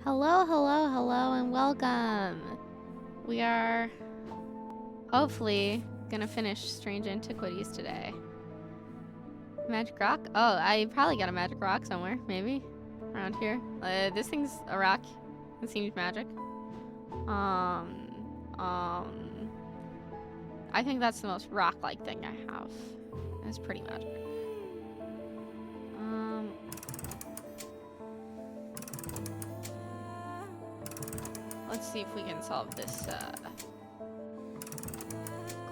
Hello, hello, hello, and welcome. We are hopefully gonna finish Strange Antiquities today. Magic rock? Oh, I probably got a magic rock somewhere, maybe around here. This thing's a rock. It seems magic. I think that's the most rock-like thing I have. It's pretty magic. Let's see if we can solve this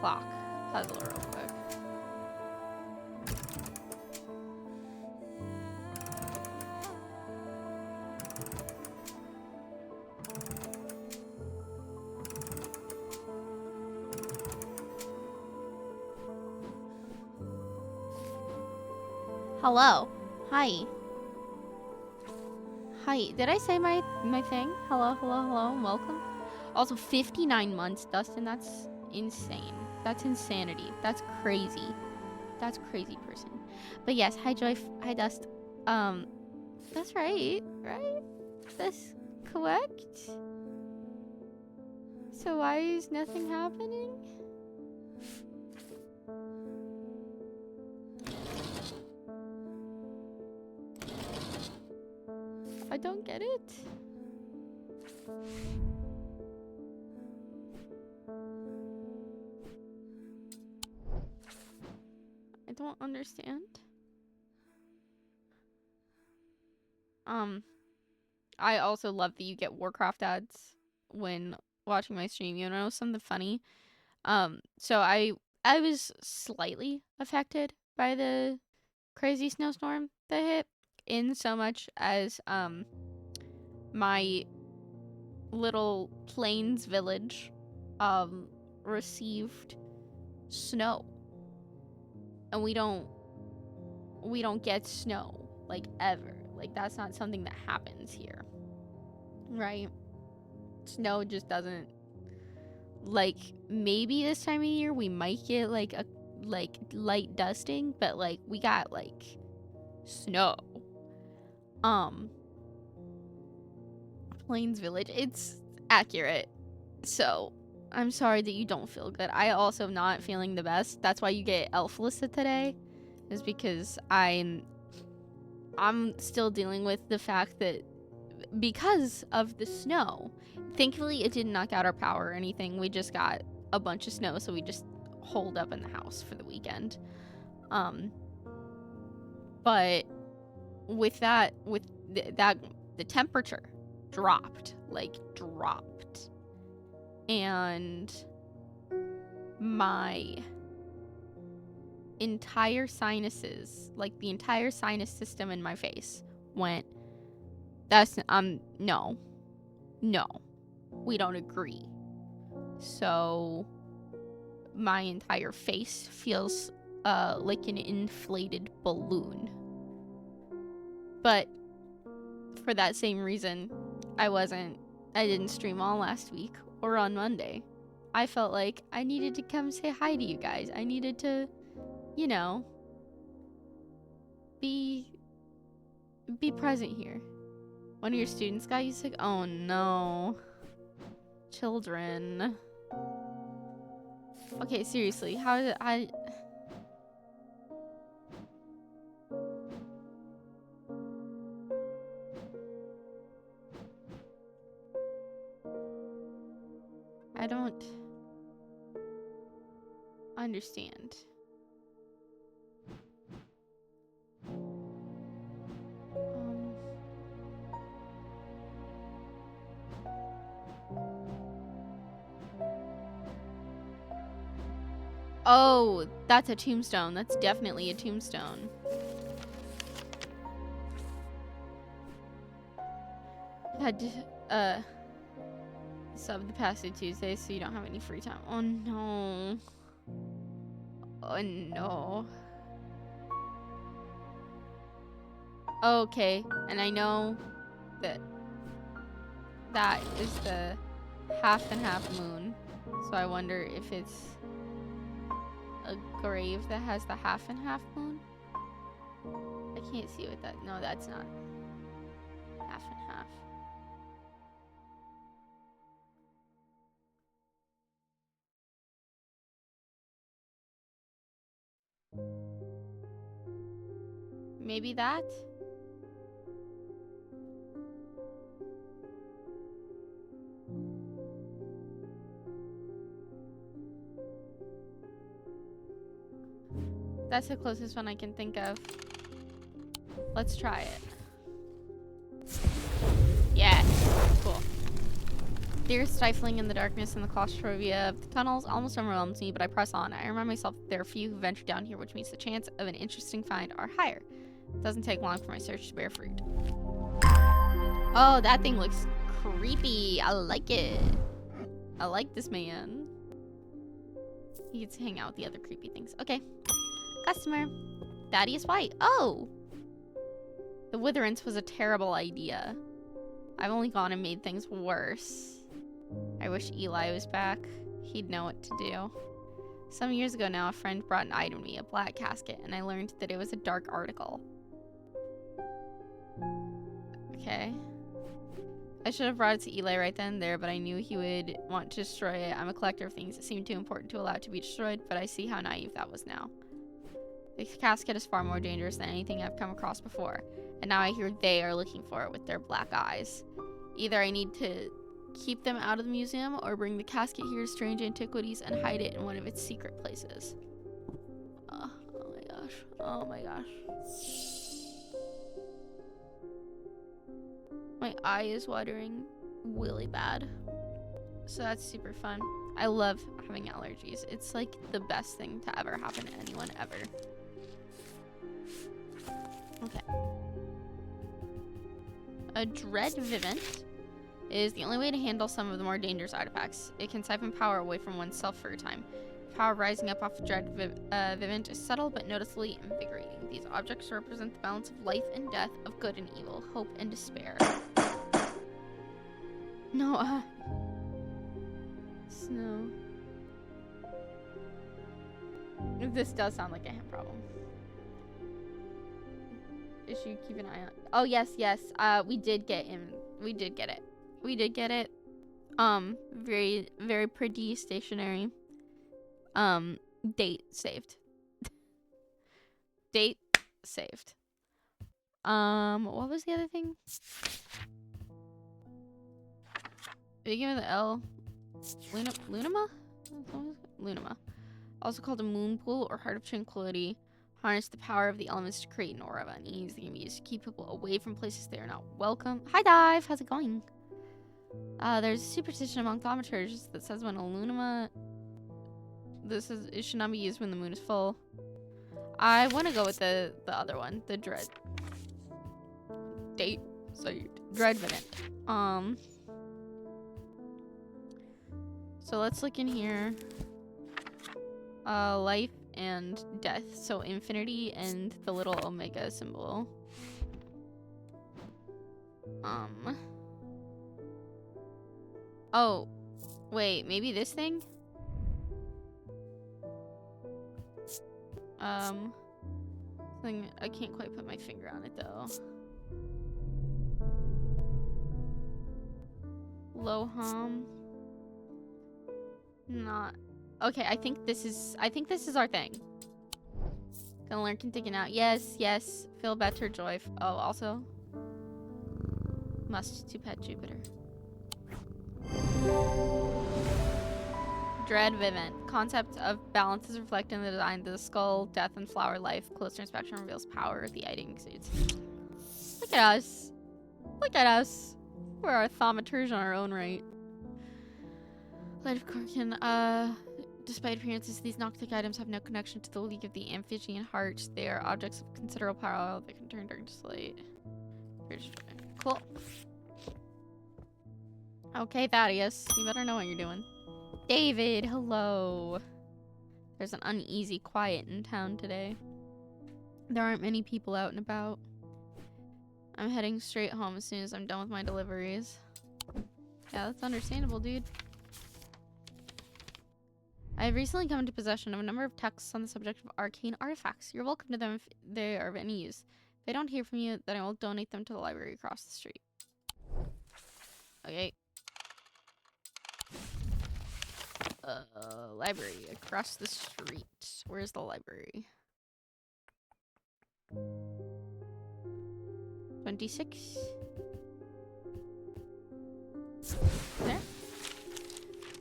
clock puzzle real quick. Hello. Hi. Hi. Did I say my thing? Hello, hello, hello, and welcome. Also, 59 months, Dustin. That's insane. That's insanity. That's crazy. That's crazy person. But yes, hi Joy. Hi Dust. That's right. Right? That's correct. So why is nothing happening? I don't get it. I don't understand. I also love that you get Warcraft ads when watching my stream. You know something funny? So I was slightly affected by the crazy snowstorm that hit, in so much as my little plains village received snow, and we don't get snow like ever. Like that's not something that happens here, right? Snow just doesn't, like, maybe this time of year we might get like a light dusting, but like we got like snow. Plains Village, it's accurate. So I'm sorry that you don't feel good. I also not feeling the best. That's why you get Elflissa today, is because I'm still dealing with the fact that because of the snow, thankfully it didn't knock out our power or anything. We just got a bunch of snow, so we just holed up in the house for the weekend. But with that, the temperature dropped, and my entire sinuses, like the entire sinus system in my face went, that's no, we don't agree. So my entire face feels like an inflated balloon. But for that same reason, I didn't stream all last week or on Monday. I felt like I needed to come say hi to you guys. I needed to, you know, be present here. One of your students got you sick? Oh no. Children. Okay, seriously, how did I don't understand. Oh, that's a tombstone. That's definitely a tombstone. Had sub the past 2 Tuesdays, so you don't have any free time. Oh no. Oh no. Okay, and I know that is the half and half moon. So I wonder if it's a grave that has the half and half moon. I can't see what that. No, that's not half and half. Maybe that? That's the closest one I can think of. Let's try it. Yes. Cool. Fear stifling in the darkness and the claustrophobia of the tunnels almost overwhelms me, but I press on. I remind myself there are few who venture down here, which means the chance of an interesting find are higher. It doesn't take long for my search to bear fruit. Oh, that thing looks creepy. I like it. I like this man. He gets to hang out with the other creepy things. Okay. Customer. Thaddeus White. Oh! The Witherance was a terrible idea. I've only gone and made things worse. I wish Eli was back. He'd know what to do. Some years ago now, a friend brought an item to me, a black casket, and I learned that it was a dark article. Okay. I should have brought it to Eli right then and there, but I knew he would want to destroy it. I'm a collector of things that seem too important to allow it to be destroyed, but I see how naive that was now. The casket is far more dangerous than anything I've come across before, and now I hear they are looking for it with their black eyes. Either I need to keep them out of the museum or bring the casket here to Strange Antiquities and hide it in one of its secret places. Oh my gosh. Oh my gosh. My eye is watering really bad. So that's super fun. I love having allergies. It's like the best thing to ever happen to anyone ever. Okay. A Dread Vivint is the only way to handle some of the more dangerous artifacts. It can siphon power away from oneself for a time. Power rising up off Dread Vivint is subtle but noticeably invigorating. These objects represent the balance of life and death, of good and evil, hope and despair. No, Snow. This does sound like a hand problem. Issue, keep an eye on. Oh, yes. We did get him. We did get it. Very, very pretty stationery. Date saved. Date saved. What was the other thing? Begin with the L. Lunama? Lunama. Also called a moon pool or heart of tranquility. Harness the power of the elements to create an aura of unease that can be used to keep people away from places they are not welcome. Hi, Dive. How's it going? There's a superstition among thaumaturgs that says when a lunama... it should not be used when the moon is full. I want to go with the other one. The Dread. Date. Dread Vivint. So let's look in here. Life and death. So infinity and the little omega symbol. Oh, wait, maybe this thing? I can't quite put my finger on it though. Loham. Not. Okay, I think this is our thing. Gonna learn continuing out. Yes. Feel better, joy. Oh, also. Must to pet Jupiter. Dread Vivint. Concept of balance is reflected in the design of the skull, death and flower life. Closer inspection reveals power the item exudes. Look at us. We're our thaumaturge on our own right. Light of Korkin. Despite appearances, these Noctic items have no connection to the League of the Amphibian Heart. They are objects of considerable power that can turn dark to light. Cool. Okay, Thaddeus. You better know what you're doing. David, hello. There's an uneasy quiet in town today. There aren't many people out and about. I'm heading straight home as soon as I'm done with my deliveries. Yeah, that's understandable, dude. I have recently come into possession of a number of texts on the subject of arcane artifacts. You're welcome to them if they are of any use. If I don't hear from you, then I will donate them to the library across the street. Okay. Library across the street. Where's the library? 26. There.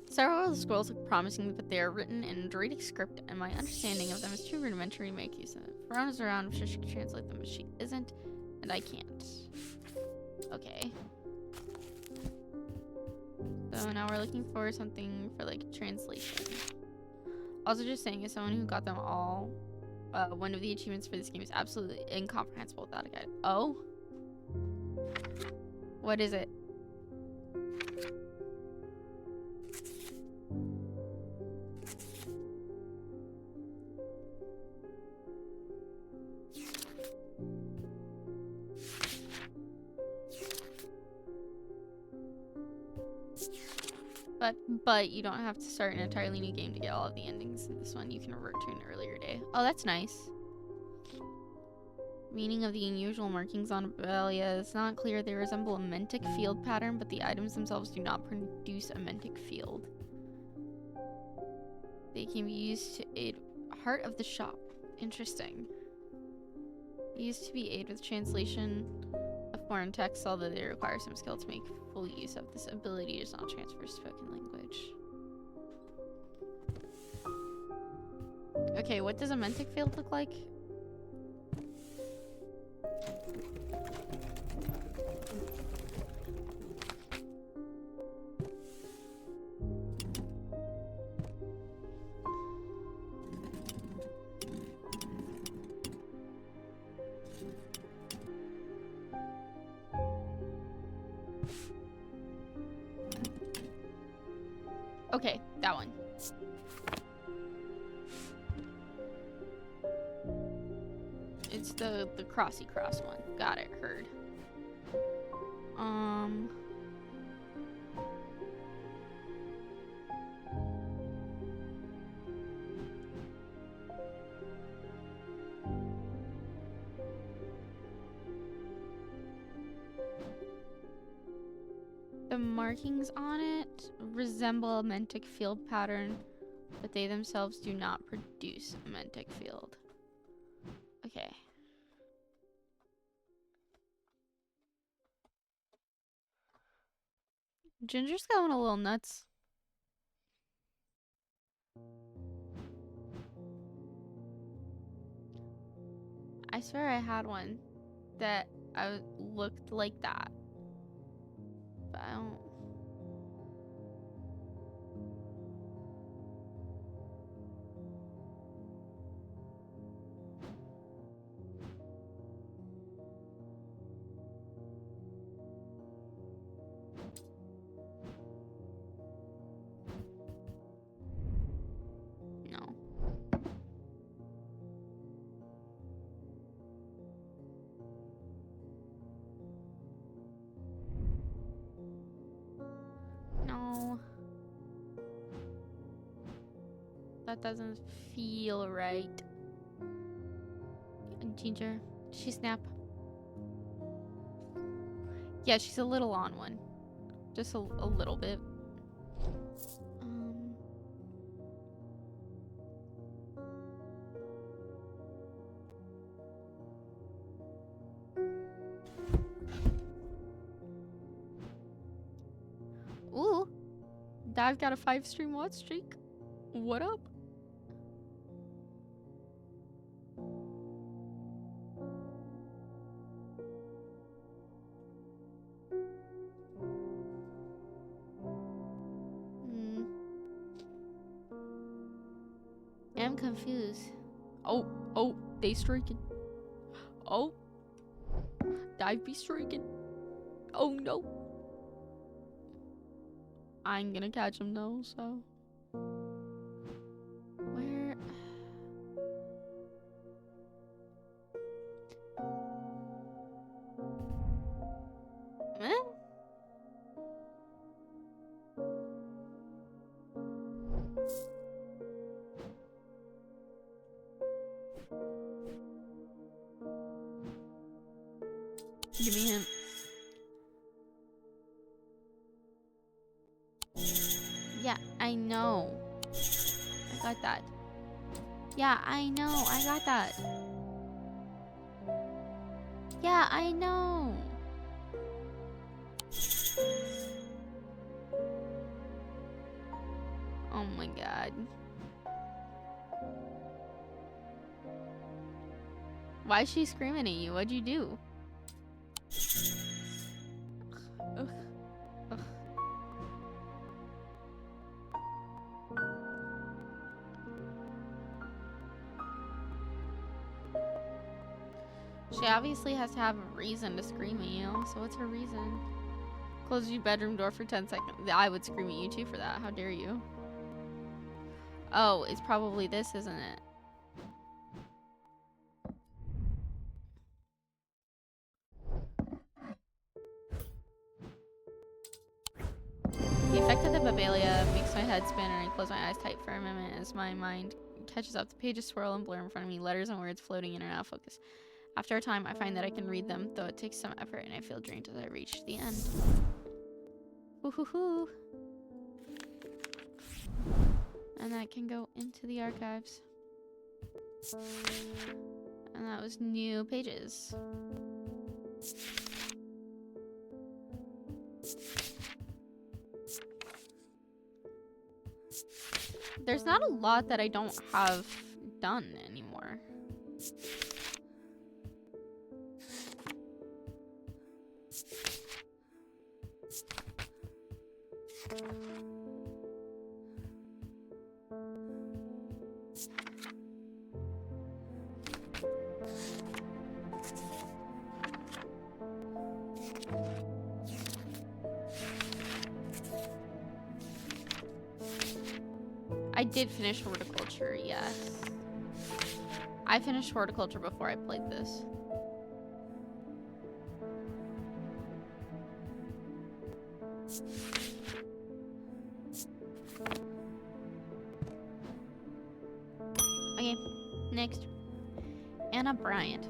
Several of the scrolls look promising, but they are written in a Druidic script, and my understanding of them is too rudimentary to make use of it. Verona's around, I'm sure she can translate them, but she isn't, and I can't. Okay. So now we're looking for something for, like, translation. Also, just saying, as someone who got them all, one of the achievements for this game is absolutely incomprehensible without a guide. Oh? What is it? But you don't have to start an entirely new game to get all of the endings in this one. You can revert to an earlier day. Oh, that's nice. Meaning of the unusual markings on Abelia is not clear. They resemble a Mentic field pattern, but the items themselves do not produce a Mentic field. They can be used to aid heart of the shop. Interesting. Used to be aid with translation of foreign text, although they require some skill to make full use of this ability. Does not transfer spoken language. Okay, what does a Mentic field look like? Okay, that one. It's the crossy cross one. Got it, heard. The markings on it resemble a Mentic field pattern, but they themselves do not produce a Mentic field. Okay. Ginger's going a little nuts. I swear I had one that I looked like that. But I don't... No. No. That doesn't feel right. Ginger, did she snap? Yeah, she's a little on one. Just a little bit. Ooh. I've got a 5-stream watch streak. What up? I'm confused. Oh, they streaking. Oh. Dive be streaking. Oh no. I ain't gonna catch him though, so. Where? Give me him. Yeah, I know. I got that. Yeah, I know. I got that. Yeah, I know. Oh my god. Why is she screaming at you? What'd you do? Ugh. Ugh. She obviously has to have a reason to scream at you, so what's her reason? Close your bedroom door for 10 seconds. I would scream at you too for that. How dare you? Oh, it's probably this, isn't it? The effect of the Babelia makes my head spin and I close my eyes tight for a moment as my mind catches up. The pages swirl and blur in front of me, letters and words floating in and out of focus. After a time, I find that I can read them, though it takes some effort and I feel drained as I reach the end. Woohoo! And that can go into the archives. And that was new pages. There's not a lot that I don't have done anymore. I did finish horticulture, yes. I finished horticulture before I played this. Okay, next. Anna Bryant.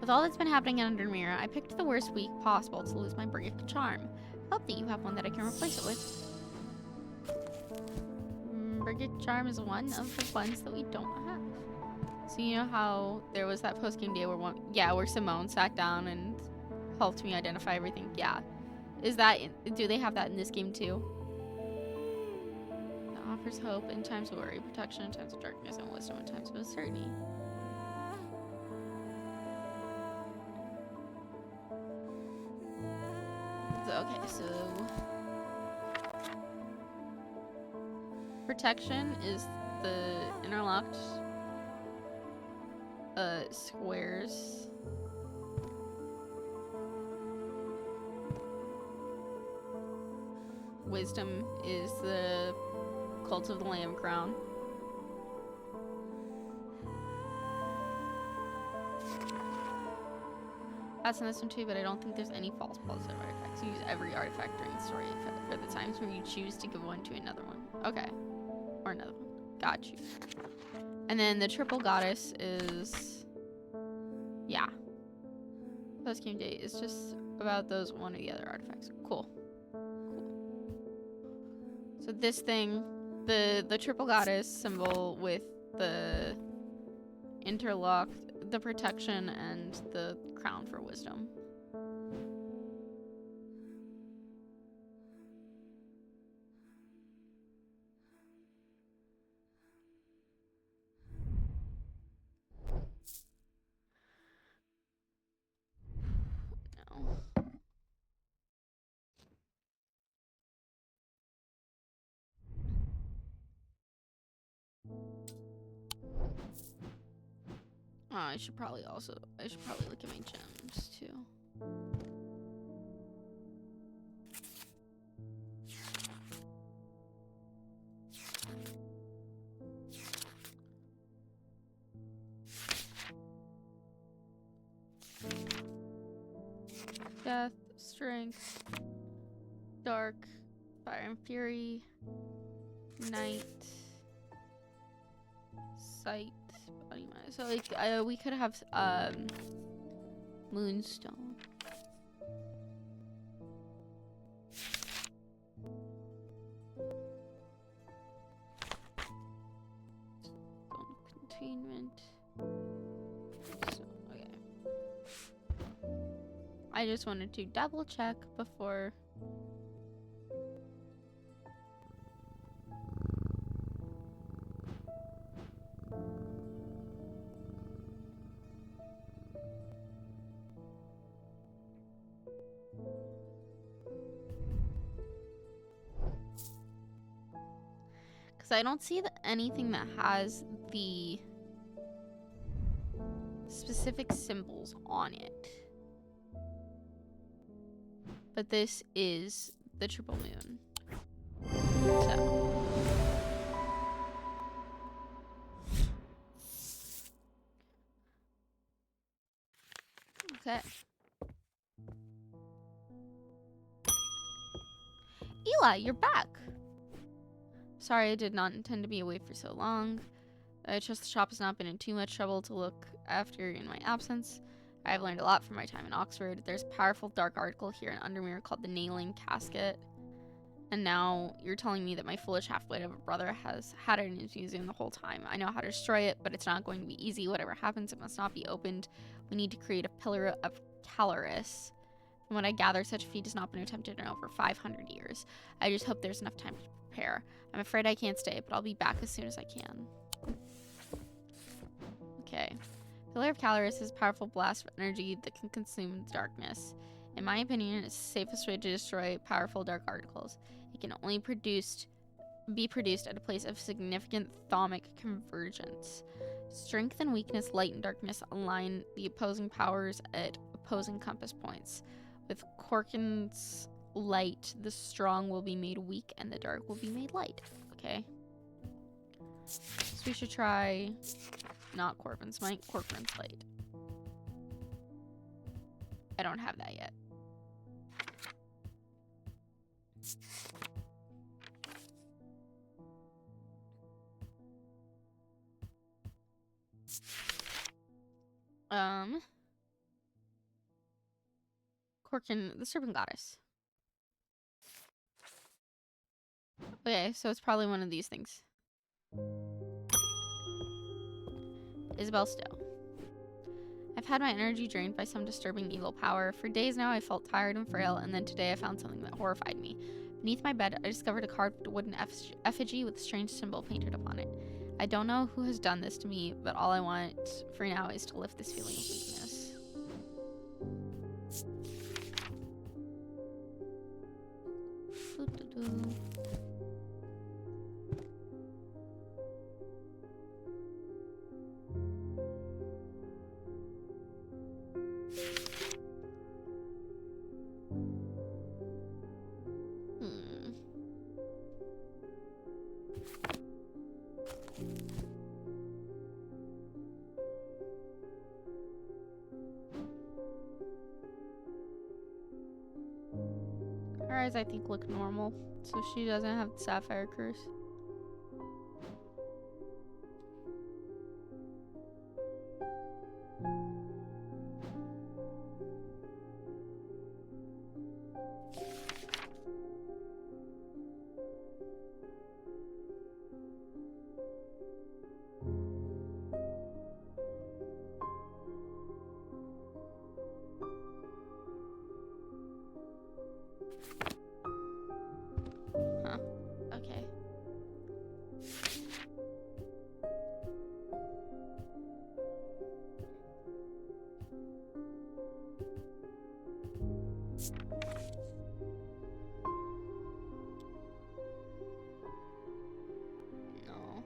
With all that's been happening under Mira, I picked the worst week possible to lose my Brigitte charm. Hope that you have one that I can replace it with. Brigitte charm is one of the ones that we don't have. So you know how there was that post-game day where Simone sat down and helped me identify everything? Yeah. Do they have that in this game too? It offers hope in times of worry, protection in times of darkness, and wisdom in times of uncertainty. Okay, so protection is the interlocked squares. Wisdom is the Cult of the Lamb Crown. That's in this one too, but I don't think there's any false positive artifacts. You use every artifact during the story for the times when you choose to give one to another one. Okay. Or another one. Got you. And then the triple goddess is... yeah. Post-game day is just about those one of the other artifacts. Cool. So this thing, the triple goddess symbol with the interlocked, the protection, and the crown for wisdom. No. Oh, I should probably look at my gems too. Death, strength, dark, fire and fury, night, sight, body mind. So like we could have moonstone. Containment. So, okay. I just wanted to double check before. Because I don't see anything that has the specific symbols on it. But this is the triple moon. So. Okay. Eli, you're back. Sorry, I did not intend to be away for so long. I trust the shop has not been in too much trouble to look after in my absence. I have learned a lot from my time in Oxford. There's a powerful dark article here in Undermere called the Nailing Casket. And now you're telling me that my foolish half-wit of a brother has had it in his museum the whole time. I know how to destroy it, but it's not going to be easy. Whatever happens, it must not be opened. We need to create a pillar of Caloris. From what I gather, such a feat has not been attempted in over 500 years. I just hope there's enough time to prepare. I'm afraid I can't stay, but I'll be back as soon as I can. Okay. Pillar of Caloris is a powerful blast of energy that can consume the darkness. In my opinion, it's the safest way to destroy powerful dark articles. It can only be produced at a place of significant thermic convergence. Strength and weakness, light and darkness align the opposing powers at opposing compass points. With Corkin's light, the strong will be made weak and the dark will be made light. Okay. So we should try not Corvin's might, Corcoran's light. I don't have that yet. Corkin, the serpent goddess. Okay, so it's probably one of these things. Isabel Stowe. I've had my energy drained by some disturbing evil power. For days now I felt tired and frail, and then today I found something that horrified me. Beneath my bed, I discovered a carved wooden effigy with a strange symbol painted upon it. I don't know who has done this to me, but all I want for now is to lift this feeling of weakness. Her eyes, I think, look normal, so she doesn't have the sapphire curse. Huh. Okay. No.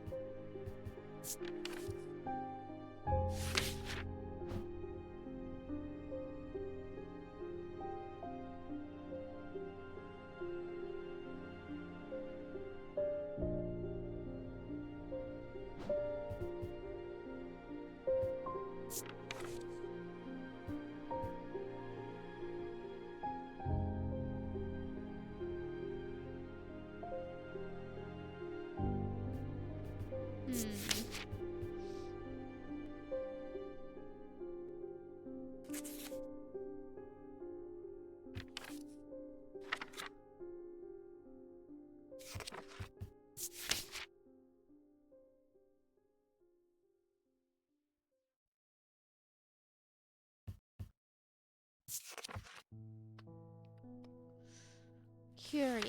curious.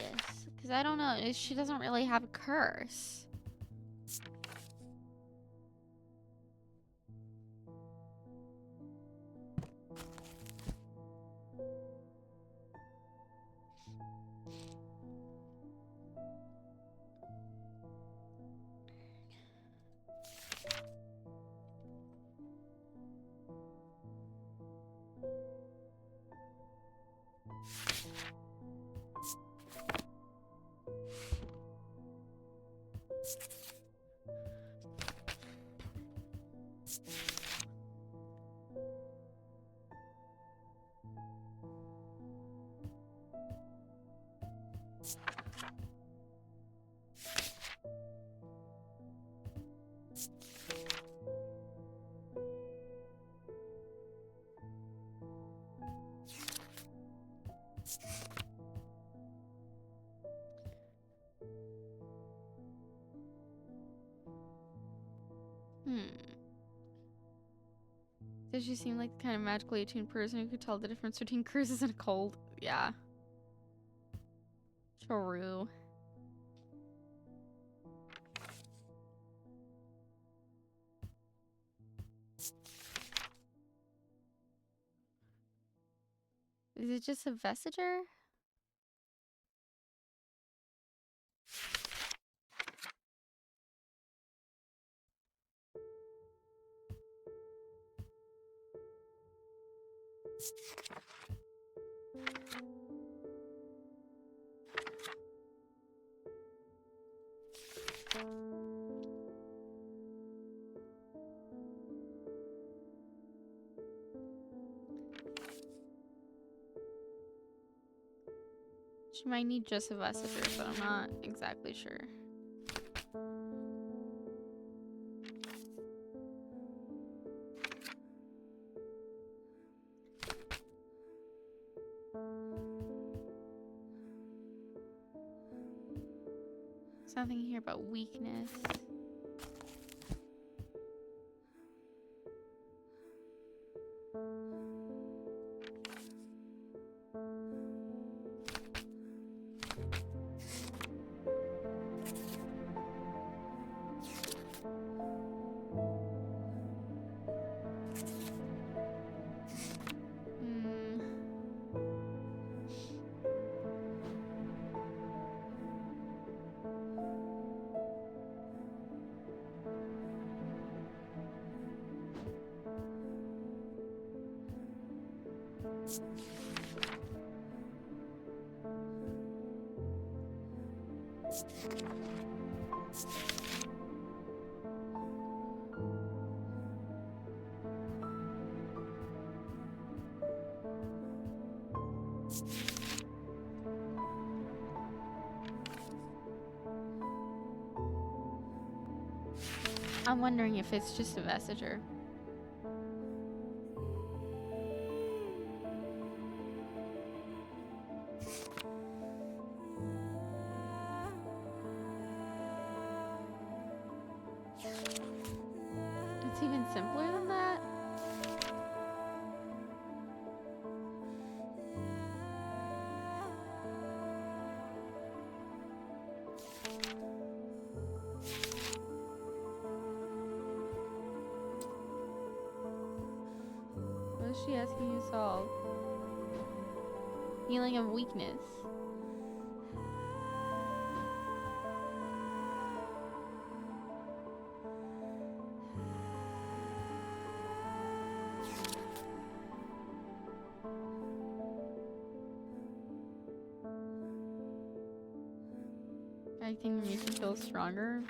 Because I don't know. She doesn't really have a curse. Does she seem like the kind of magically attuned person who could tell the difference between curses and a cold? Yeah. True. Is it just a vestiger? She might need just a vestiger, but I'm not exactly sure. Something here about weakness. I'm wondering if it's just a vestiger. It's even simpler than that. What is she asking you to solve? Feeling of weakness. I think it makes you feel stronger.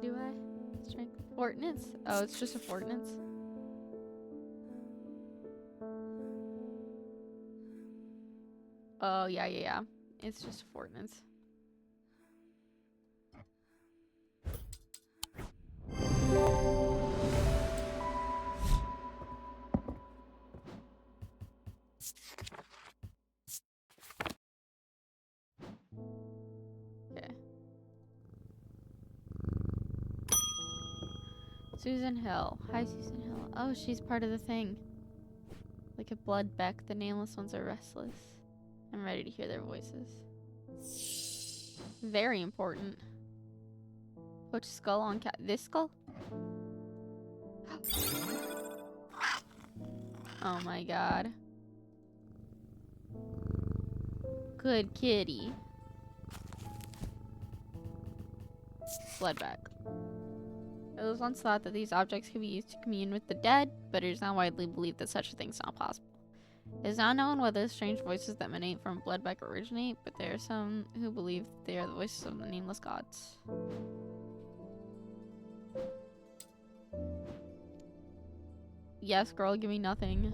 Do I? Strength. Fortness? Oh, it's just a fortness. Oh, yeah. It's just a fortness. Okay. Susan Hill. Hi, Susan Hill. Oh, she's part of the thing. Like a blood beck, the nameless ones are restless. I'm ready to hear their voices. Very important. Which skull on cat? This skull? Oh my god. Good kitty. Bloodback. It was once thought that these objects could be used to commune with the dead, but it is now widely believed that such a thing is not possible. It is not known whether the strange voices that emanate from Bloodback originate, but there are some who believe they are the voices of the nameless gods. Yes, girl, give me nothing.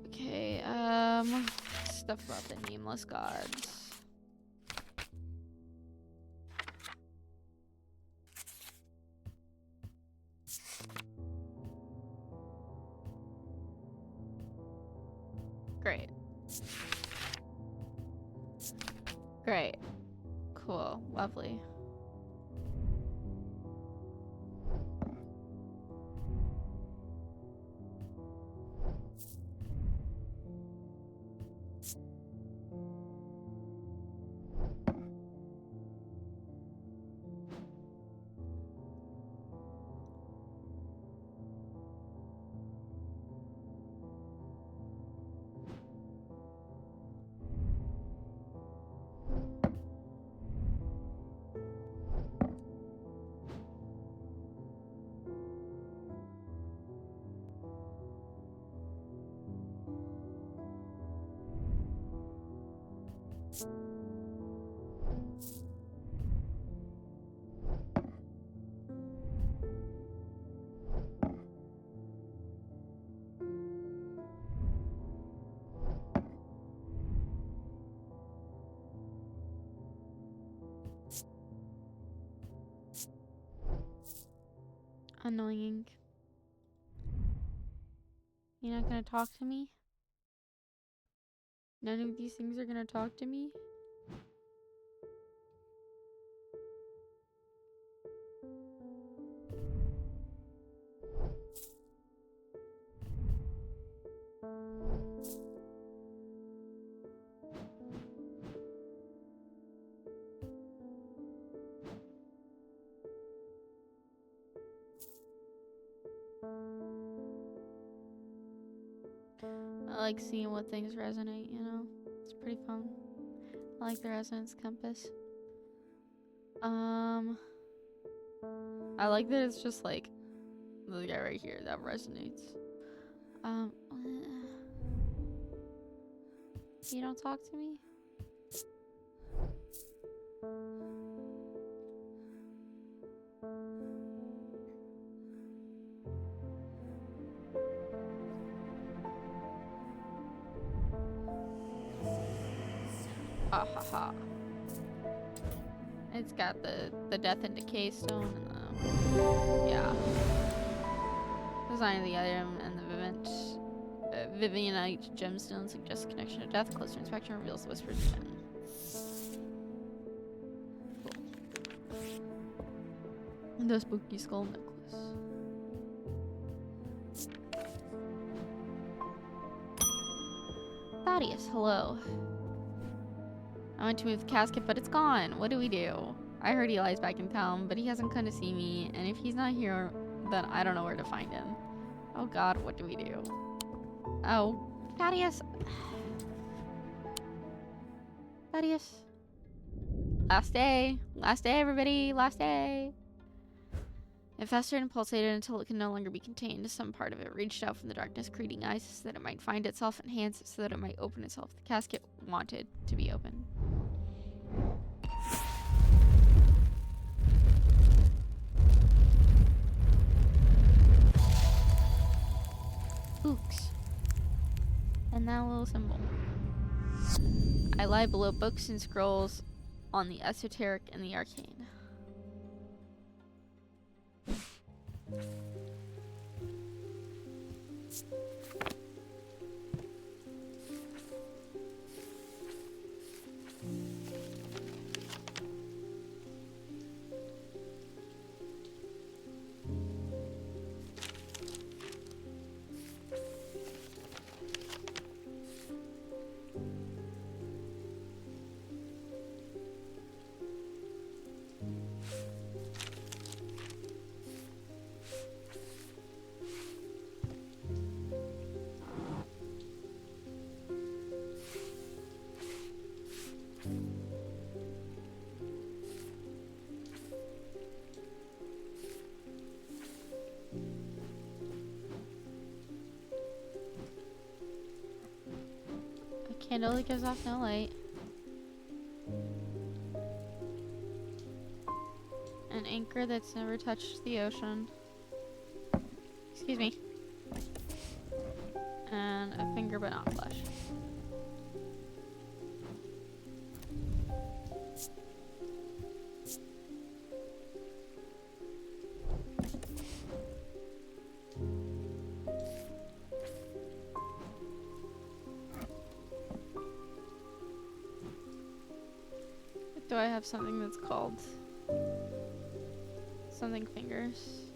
Okay, stuff about the nameless gods. Great. Great. Cool. Lovely. Annoying. You're not gonna talk to me? None of these things are gonna talk to me? I like seeing what things resonate, you know? It's pretty fun. I like the resonance compass. I like that it's just like the guy right here that resonates. You don't talk to me? Ha ha ha. It's got the death and decay stone and the yeah. Design of the item and the Vivianite gemstone suggests a connection to death. Closer inspection reveals the whispers again. Cool. And the spooky skull necklace. Thaddeus, hello. I went to move the casket, but it's gone. What do we do? I heard Eli's back in town, but he hasn't come to see me, and if he's not here, then I don't know where to find him. Oh god, what do we do? Oh, Thaddeus. Thaddeus. Last day. Last day, everybody. Last day. It festered and pulsated until it could no longer be contained. Some part of it reached out from the darkness, creating eyes so that it might find itself, enhance it so that it might open itself. The casket wanted to be open. Ooks. And that little symbol. I lie below books and scrolls on the esoteric and the arcane. Candle that gives off no light. An anchor that's never touched the ocean. Excuse me. And a finger but not flesh. Do I have something that's called something fingers?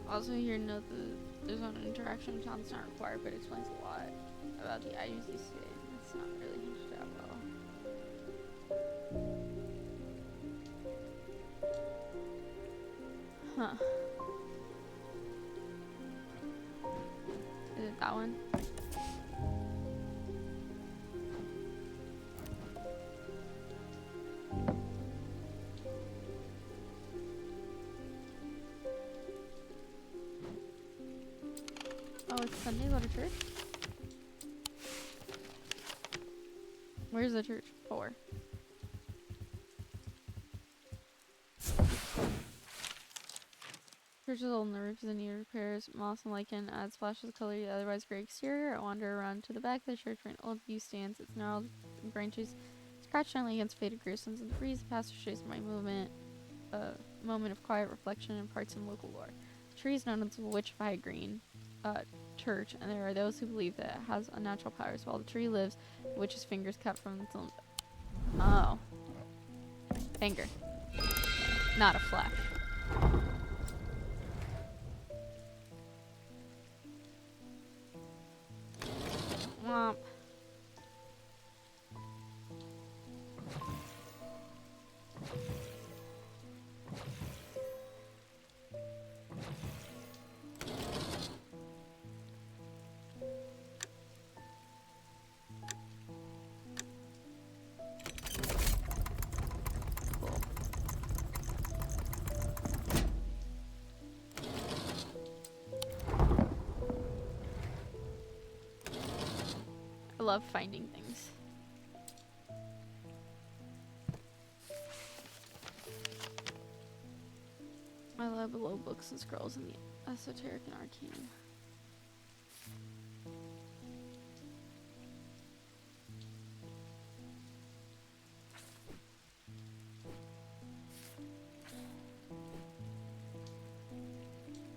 Also, here note that there's an interaction with Tom's not required, but it explains a lot about the items you see. It's not really hinged out well. Huh. Is it that one? Oh, it's Sunday, go to church? Where's the church for? Church is old and the roof is in need of repairs. Moss and lichen add splashes of color to the otherwise gray exterior. I wander around to the back of the church where an old yew stands. Its gnarled branches scratch gently against faded grisons in the breeze. The pastor shows my moment of quiet reflection and parts in local lore. The tree is known as the Witchified Green church, and there are those who believe that it has unnatural powers. While the tree lives, the witch's fingers cut from its own. Oh. Finger. Not a flesh. Womp. I love finding things. I love below books and scrolls in the esoteric and arcane.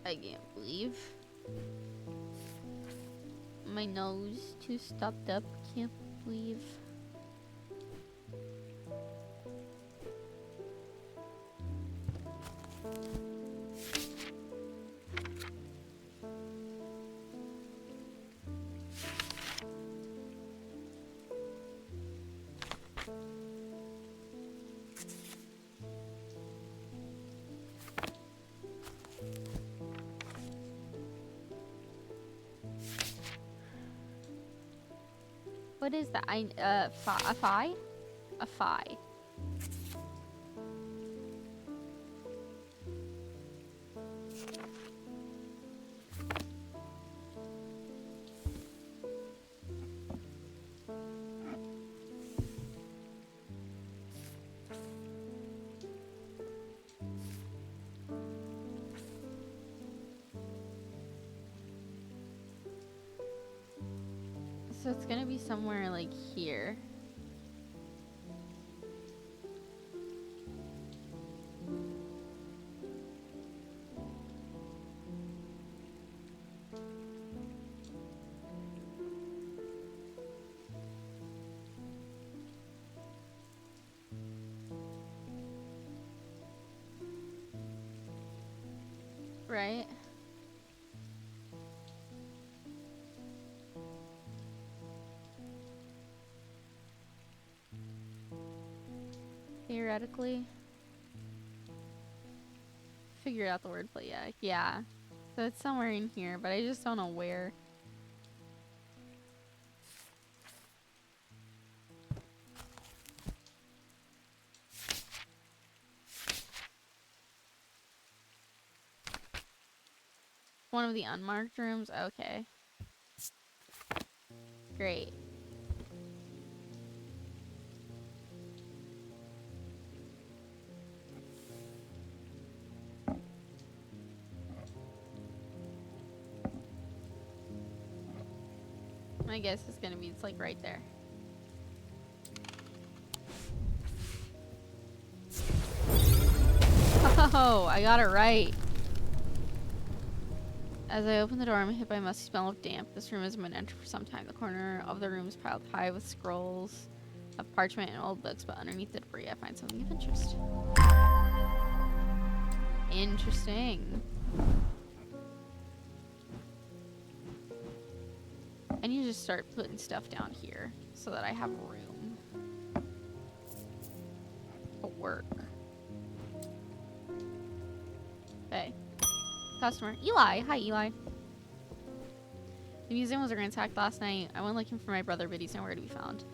I can't believe my nose too stopped up. Can't believe. What is that? A phi? A phi. So it's gonna be somewhere like here. Right? Theoretically. Figured out the wordplay, yeah. Yeah. So it's somewhere in here, but I just don't know where. One of the unmarked rooms? Okay. Great. My guess is gonna be it's like right there. Oh, I got it right. As I open the door, I'm hit by a musty smell of damp. This room hasn't been entered for some time. The corner of the room is piled high with scrolls of parchment and old books, but underneath the debris, I find something of interest. Interesting. I need to just start putting stuff down here so that I have room to work. Okay. Customer. Eli. Hi, Eli. The museum was ransacked last night. I went looking for my brother, but he's nowhere to be found.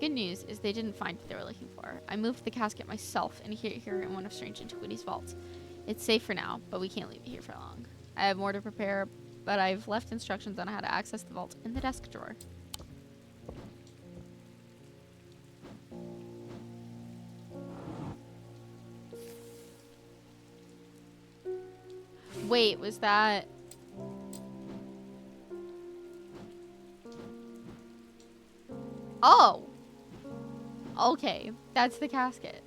Good news is they didn't find what they were looking for. I moved the casket myself and hid it here in one of Strange Antiquities' vaults. It's safe for now, but we can't leave it here for long. I have more to prepare, but I've left instructions on how to access the vault in the desk drawer. Wait, was that... Oh! Okay, that's the casket.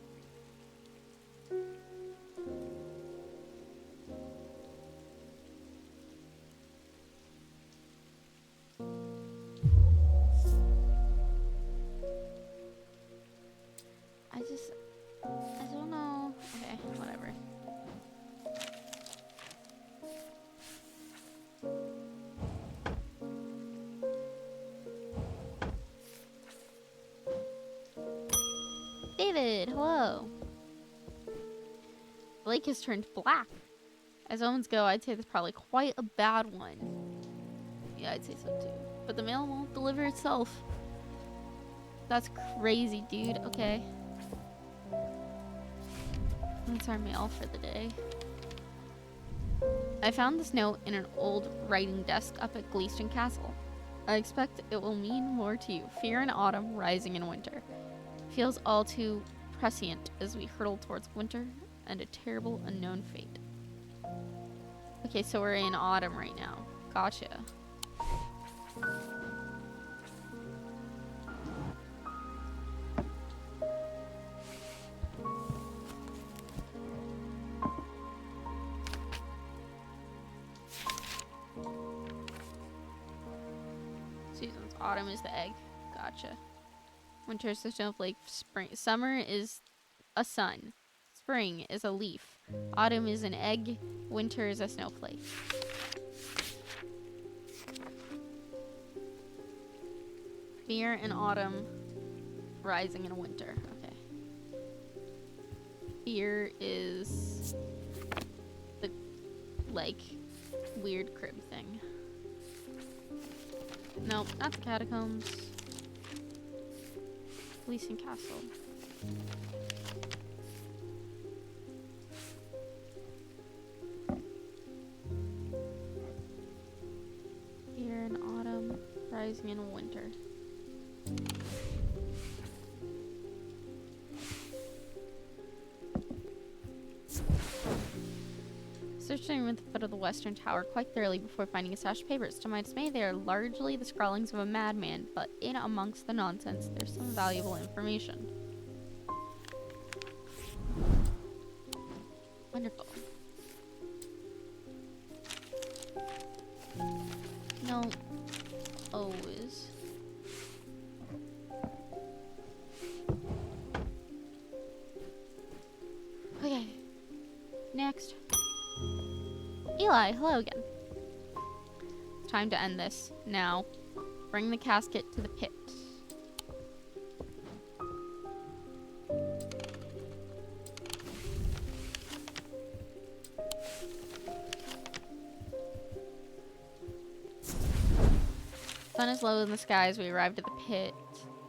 I don't know. Okay, whatever. David, hello. The lake has turned black. As omens go, I'd say that's probably quite a bad one. Yeah, I'd say so too. But the mail won't deliver itself. That's crazy, dude. Okay. That's our mail for the day. I found this note in an old writing desk up at Gleeston Castle. I expect it will mean more to you. Fear in autumn, rising in winter. Feels all too prescient as we hurtle towards winter and a terrible unknown fate. Okay, so we're in autumn right now. Gotcha. Seasons. Autumn is the egg. Gotcha. Winter is the snowflake. Spring. Summer is a sun. Spring is a leaf. Autumn is an egg. Winter is a snowflake. Fear in autumn, rising in winter. Okay. Fear is the, like, weird crib thing. Nope, not the catacombs. Gleeston Castle. Here in autumn, rising in winter. Searching at the foot of the western tower quite thoroughly before finding a stash of papers. To my dismay, they are largely the scrawlings of a madman, but in amongst the nonsense, there's some valuable information. Wonderful. No O's. Okay. Next. Eli, hello again. It's time to end this. Now, bring the casket to the pit. Sun is low in the sky as we arrived at the pit,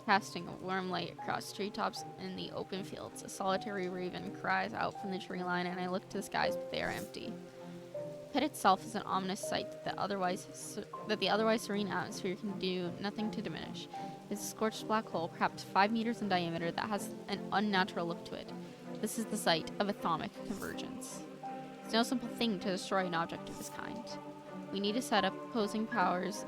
casting a warm light across treetops in the open fields. A solitary raven cries out from the tree line, and I look to the skies, but they are empty. The pit itself is an ominous sight that the otherwise serene atmosphere can do nothing to diminish. It's a scorched black hole, perhaps 5 meters in diameter, that has an unnatural look to it. This is the site of atomic convergence. It's no simple thing to destroy an object of this kind. We need to set up opposing powers,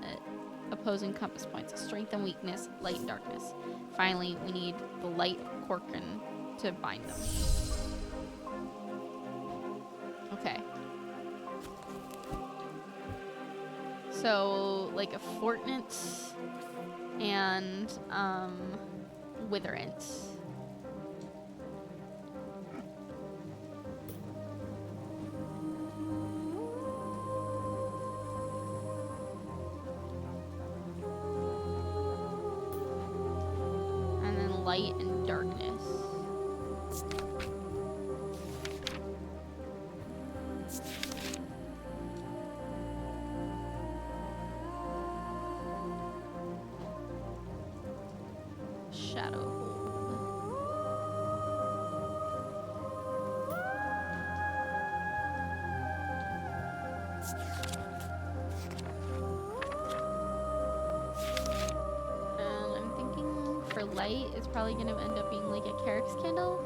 opposing compass points, strength and weakness, light and darkness. Finally, we need the light of Corkin to bind them. Okay. So, like a Fortnite and Witherant. And then light and darkness. Shadow hold. I'm thinking for light, it's probably going to end up being like a Carrick's candle.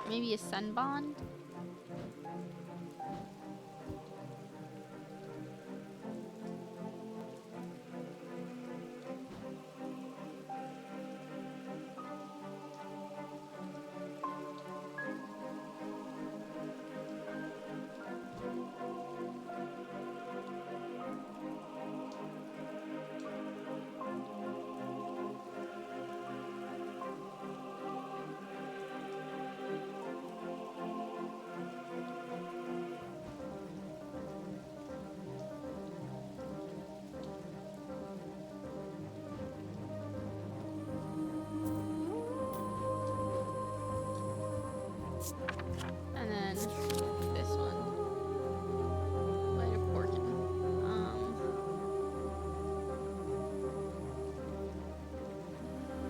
Maybe a sun bond. And then this one. Light of Porkin.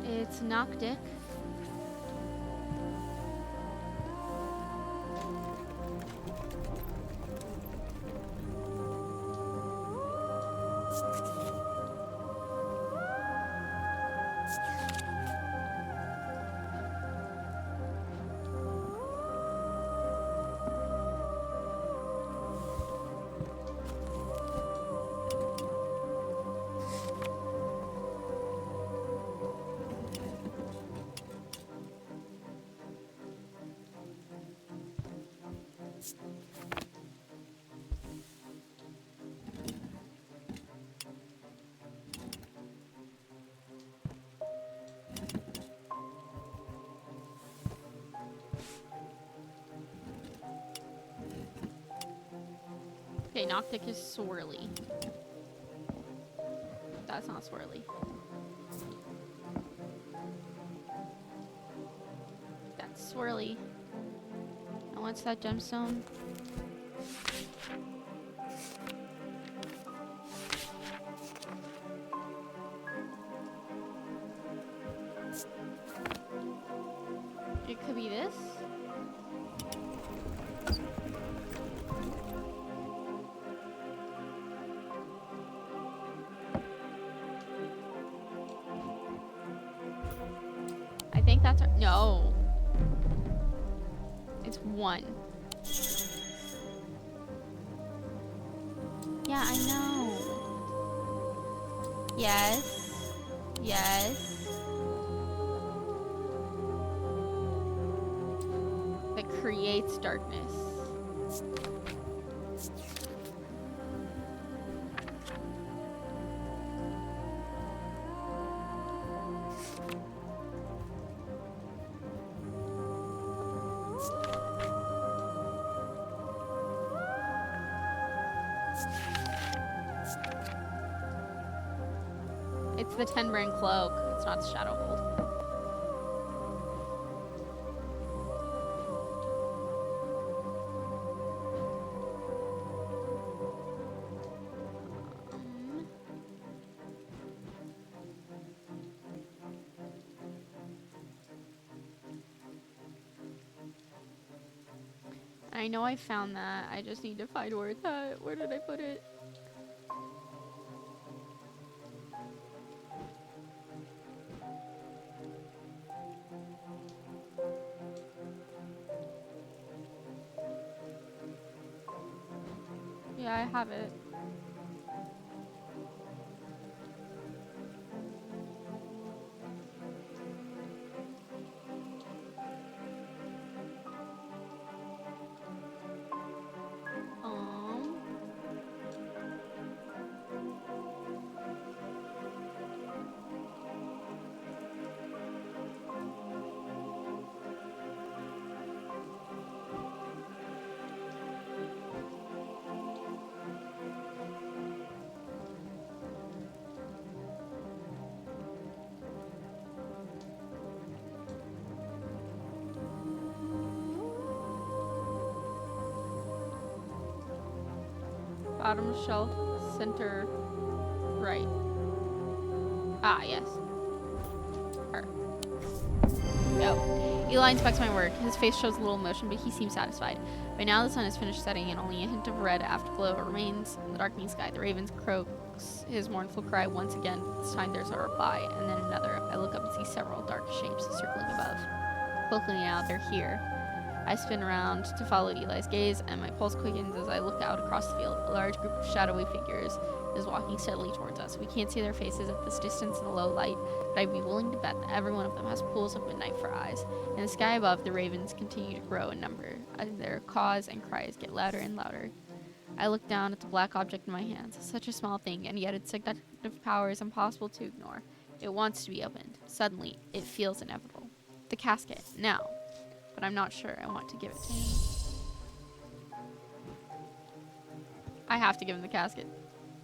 It's Noctic. Okay, Noctic is swirly. That's not swirly. That's swirly. And what's that gemstone? think that's no. It's 1. Yeah, I know. Yes. Yes. That creates darkness. It's the 10 brand cloak. It's not the shadow hold. I know I found that. I just need to find where it's at. Where did I put it? Yeah, I have it. Bottom shelf, center, right. Ah, yes. Her. Go. Eli inspects my work. His face shows a little emotion, but he seems satisfied. By now, the sun has finished setting, and only a hint of red afterglow remains in the darkening sky. The raven croaks his mournful cry once again. This time, there's a reply, and then another. I look up and see several dark shapes circling above. Quickly now, they're here. I spin around to follow Eli's gaze, and my pulse quickens as I look out across the field. A large group of shadowy figures is walking steadily towards us. We can't see their faces at this distance in the low light, but I'd be willing to bet that every one of them has pools of midnight for eyes. In the sky above, the ravens continue to grow in number, and their caws and cries get louder and louder. I look down at the black object in my hands. Such a small thing, and yet its seductive power is impossible to ignore. It wants to be opened. Suddenly, it feels inevitable. The casket, now. But I'm not sure I want to give it to him. I have to give him the casket.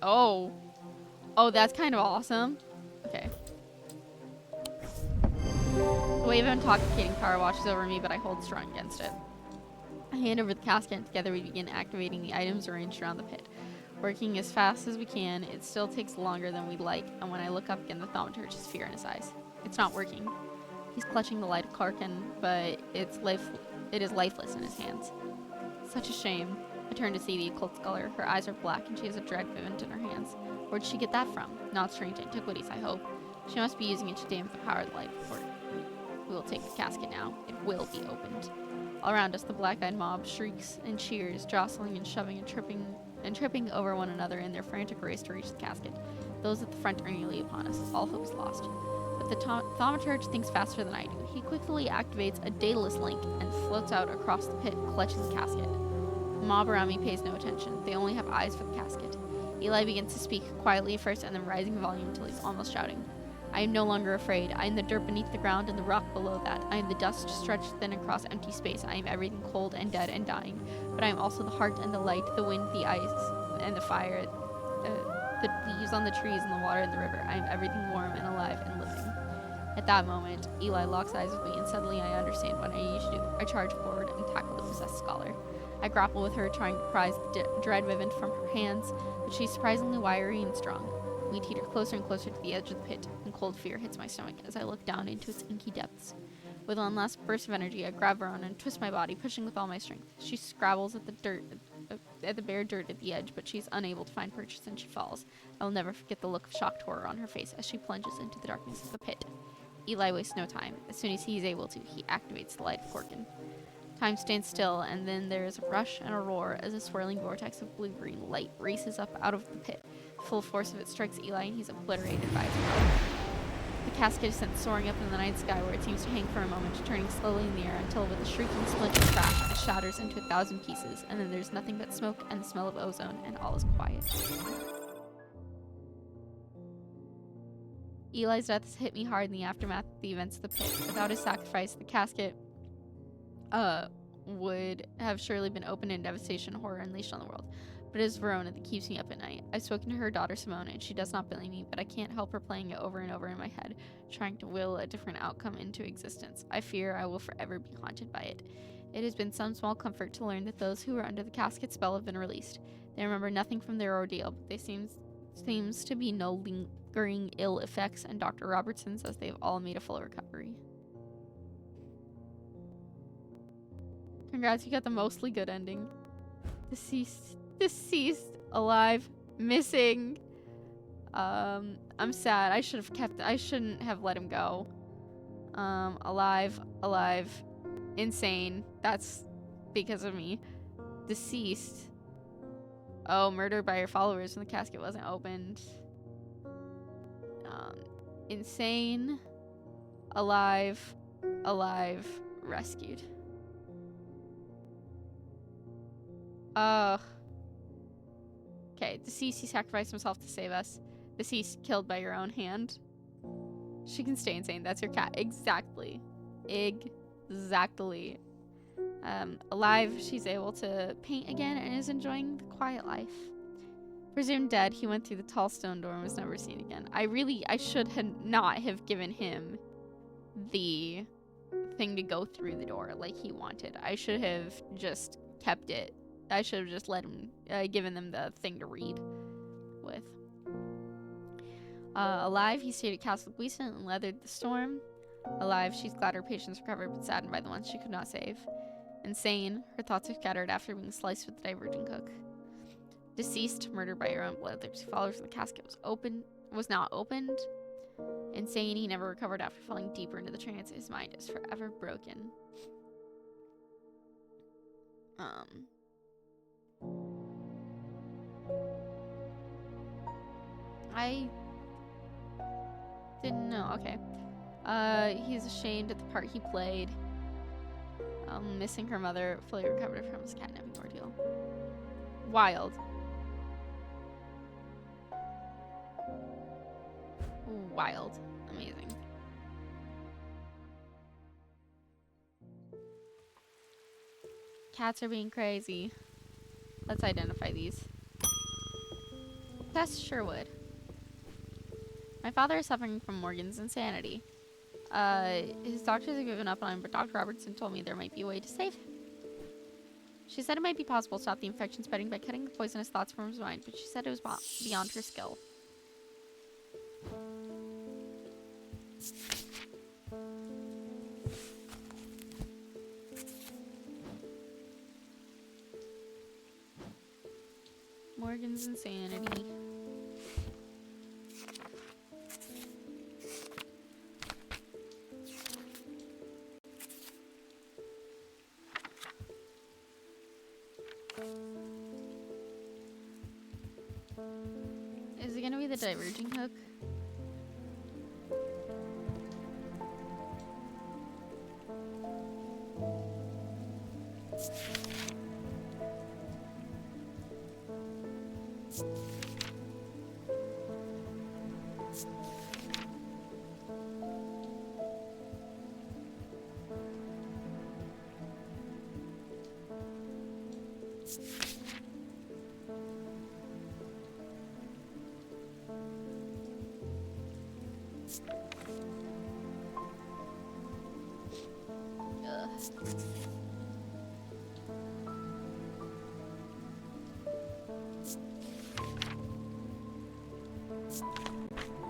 Oh. Oh, that's kind of awesome. Okay. The wave of intoxicating power washes over me, but I hold strong against it. I hand over the casket, and together we begin activating the items arranged around the pit. Working as fast as we can, it still takes longer than we'd like, and when I look up again, the thaumaturge has fear in his eyes. It's not working. He's clutching the light of Karkin, but it is lifeless in his hands. Such a shame. I turn to see the occult scholar. Her eyes are black, and she has a dread vivint in her hands. Where'd she get that from? Not strange antiquities, I hope. She must be using it to dampen the power of the light before. We will take the casket now. It will be opened. All around us, the black-eyed mob shrieks and cheers, jostling and shoving and tripping over one another in their frantic race to reach the casket. Those at the front are nearly upon us. All hope is lost. But the thaumaturge thinks faster than I do. He quickly activates a dataless link and floats out across the pit, clutching the casket. The mob around me pays no attention. They only have eyes for the casket. Eli begins to speak, quietly at first and then rising in volume until he's almost shouting. I am no longer afraid. I am the dirt beneath the ground and the rock below that. I am the dust stretched thin across empty space. I am everything cold and dead and dying. But I am also the heart and the light, the wind, the ice, and the fire, the leaves on the trees and the water in the river. I am everything warm and alive and living. At that moment, Eli locks eyes with me, and suddenly I understand what I need to do. I charge forward and tackle the possessed scholar. I grapple with her, trying to prise the dread vivint from her hands, but she's surprisingly wiry and strong. We teeter closer and closer to the edge of the pit, and cold fear hits my stomach as I look down into its inky depths. With one last burst of energy, I grab her on and twist my body, pushing with all my strength. She scrabbles at the bare dirt at the edge, but she's unable to find purchase, and she falls. I will never forget the look of shocked horror on her face as she plunges into the darkness of the pit. Eli wastes no time. As soon as he is able to, he activates the light of Corkin. Time stands still, and then there is a rush and a roar as a swirling vortex of blue-green light races up out of the pit. The full force of it strikes Eli, and he's obliterated by its power. The casket is sent soaring up in the night sky, where it seems to hang for a moment, turning slowly in the air until, with a shrieking splinter crash, it shatters into 1,000 pieces, and then there's nothing but smoke and the smell of ozone, and all is quiet. Eli's death has hit me hard in the aftermath of the events of the pit. Without his sacrifice, the casket would have surely been opened in devastation and horror unleashed on the world. But it is Verona that keeps me up at night. I've spoken to her daughter Simone, and she does not blame me, but I can't help her playing it over and over in my head, trying to will a different outcome into existence. I fear I will forever be haunted by it. It has been some small comfort to learn that those who were under the casket spell have been released. They remember nothing from their ordeal, but there seems to be no lingering ill effects, and Dr. Robertson says they've all made a full recovery. Congrats, you got the mostly good ending. Deceased, alive, missing. I'm sad. I shouldn't have let him go. Alive, insane. That's because of me. Deceased. Oh, murdered by your followers when the casket wasn't opened. Insane, alive, rescued. Okay, deceased, he sacrificed himself to save us. Deceased, killed by your own hand. She can stay insane. That's your cat. Exactly. Alive, she's able to paint again and is enjoying the quiet life. Presumed dead, he went through the tall stone door and was never seen again. I should not have given him the thing to go through the door like he wanted. I should have just kept it. I should have just let him, given them the thing to read with. Alive, he stayed at Castle Buisson and weathered the storm. Alive, she's glad her patients recovered, but saddened by the ones she could not save. Insane, her thoughts are scattered after being sliced with the divergent hook. Deceased, murdered by her own bloodthirsty followers when the casket was not opened. Insane, he never recovered after falling deeper into the trance. His mind is forever broken. I didn't know. Okay. He's ashamed at the part he played. Missing her mother, fully recovered from his catnapping ordeal. Wild. Wild. Amazing. Cats are being crazy. Let's identify these. Tess Sherwood. My father is suffering from Morgan's insanity. His doctors have given up on him, but Dr. Robertson told me there might be a way to save him. She said it might be possible to stop the infection spreading by cutting the poisonous thoughts from his mind, but she said it was beyond her skill. Morgan's insanity. Is it gonna be the diverging hook?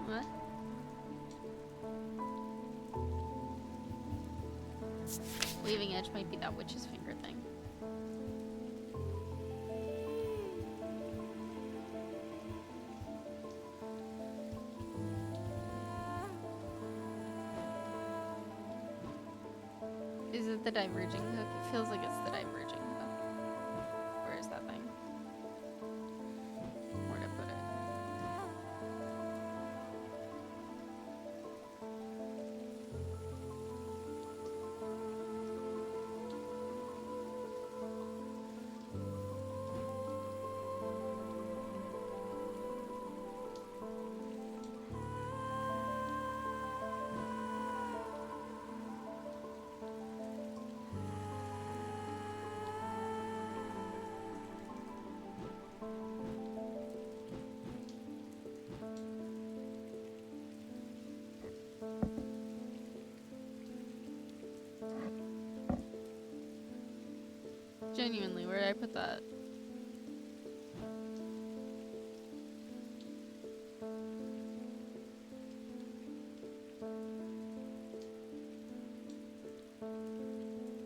What? Waving edge might be that witch's finger thing. it the diverging hook? It feels like it's the diverging hook. Where is that thing? Where'd I put it? Genuinely, where did I put that?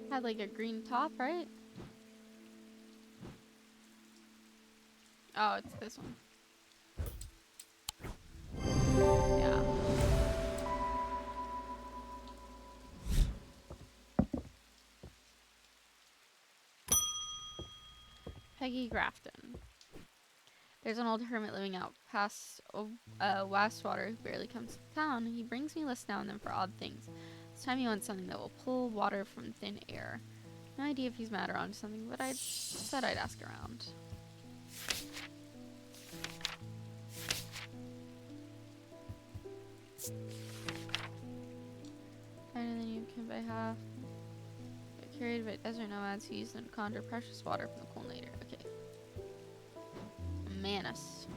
Had like a green top, right? Oh, it's this one. Yeah. Peggy Grafton. There's an old hermit living out past Westwater who barely comes to town. He brings me lists now and then for odd things. This time he wants something that will pull water from thin air. No idea if he's mad or onto something, but I said I'd ask around. Better than you can by half. They're carried by desert nomads who use them to conjure precious water from the cool nadir. Okay. Manus.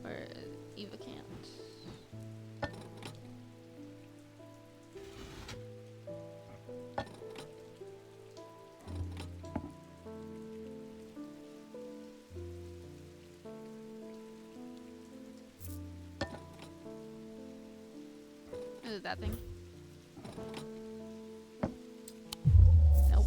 Where Eva can't. Is it that thing? Nope.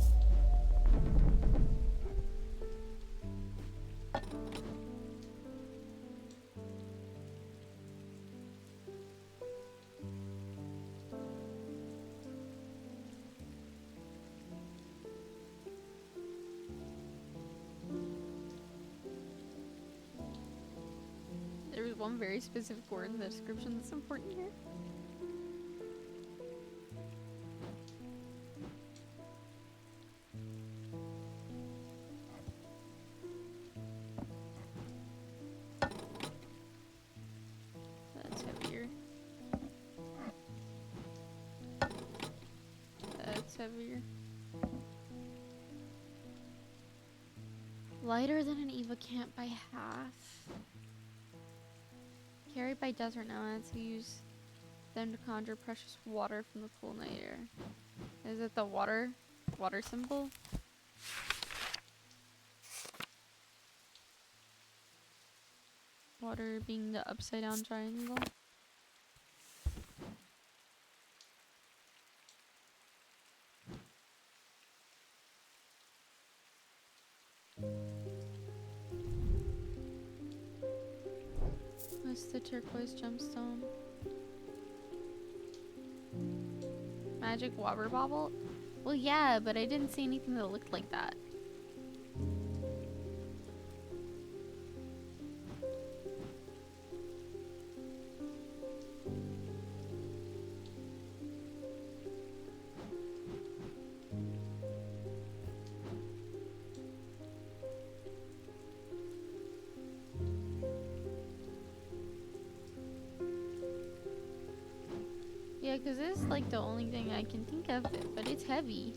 There was one very specific word in the description that's important here. That's heavier. That's heavier. Lighter than an Eva camp by half. Carried by desert nomads who use them to conjure precious water from the cool night air. Is it the water symbol? Water being the upside down triangle. What's the turquoise gemstone? Magic water bobble? Well, yeah, but I didn't see anything that looked like that. Yeah, because this is like the only thing I can think of, but it's heavy.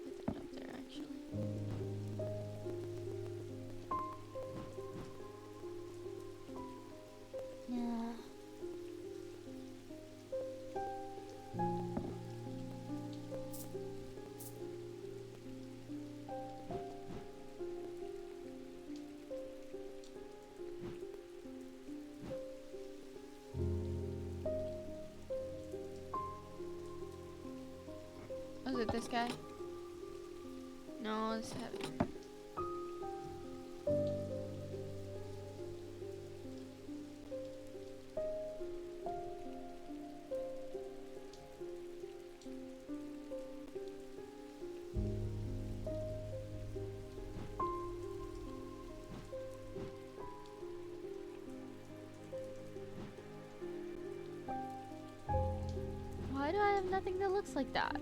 Put that up there, actually. Yeah. guy? No, it's heavy. Why do I have nothing that looks like that?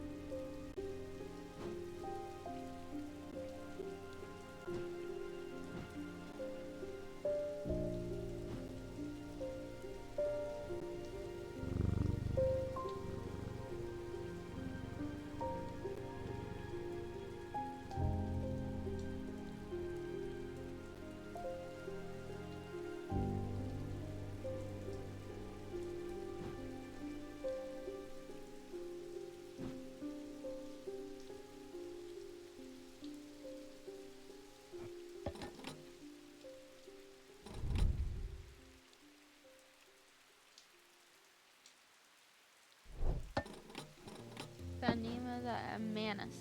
The name of the Manus.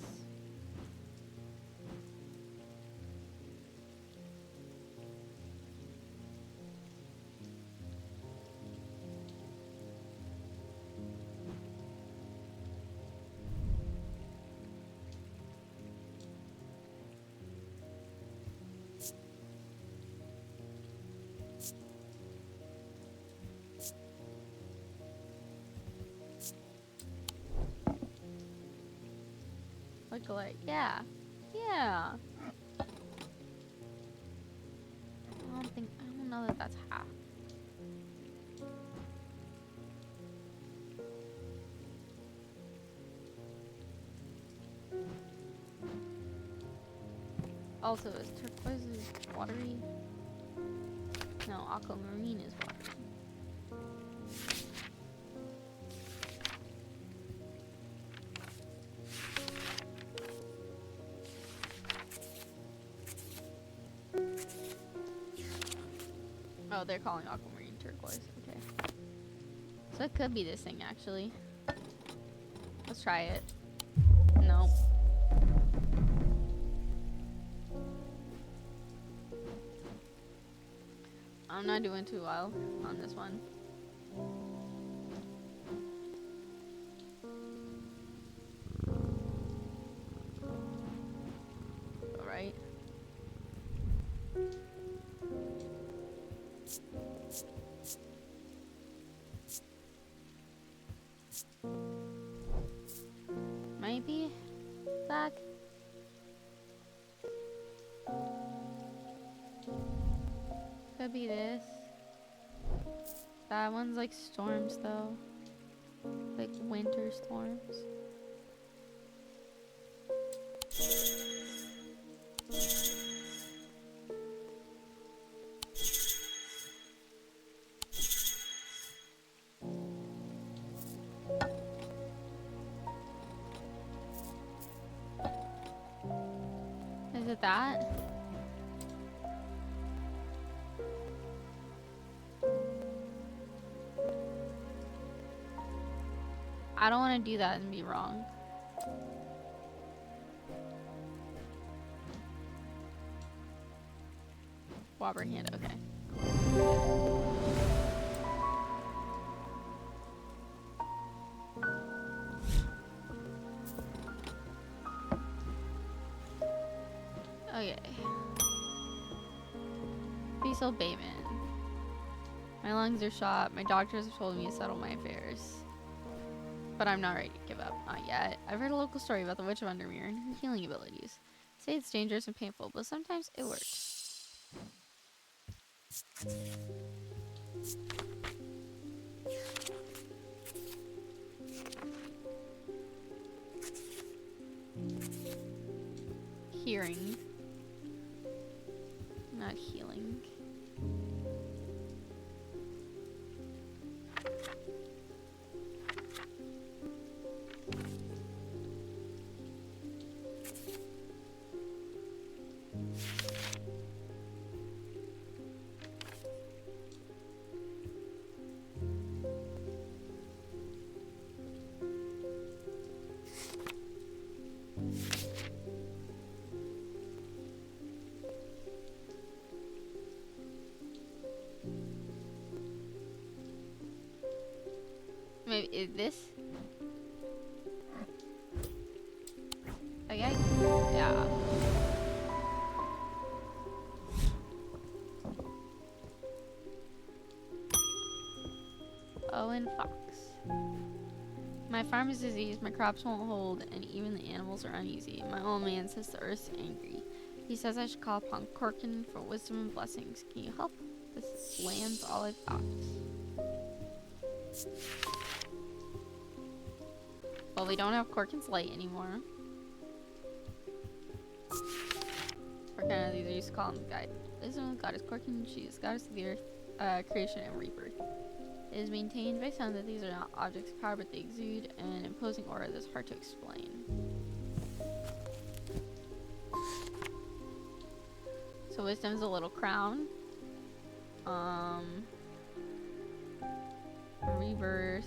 Like, yeah. Yeah. I don't know that that's half. Also, is turquoise watery? No, aquamarine is watery. Oh, they're calling aquamarine turquoise. Okay. So it could be this thing, actually. Let's try it. Nope. I'm not doing too well on this one. Alright. Maybe back. Could be this. That one's like storms though. Like winter storms. Is it that? I don't want to do that and be wrong. Wobber hand, okay. Okay. Facial Bateman. My lungs are shot. My doctors have told me to settle my affairs. But I'm not ready to give up. Not yet. I've heard a local story about the Witch of Undermere and her healing abilities. They say it's dangerous and painful, but sometimes it works. Hearing. Not healing. Maybe is this? Okay. Yeah. Owen Fox. My farm is diseased, my crops won't hold, and even the animals are uneasy. My old man says the earth's angry. He says I should call upon Corkin for wisdom and blessings. Can you help? This land's all I've got. Well, we don't have Corkin's light anymore. Corkin, these are used to call him the guide. Wisdom of God is Corkin, she is goddess of the earth, creation and rebirth. It is maintained by some that these are not objects of power, but they exude an imposing aura that's hard to explain. So wisdom is a little crown. Rebirth.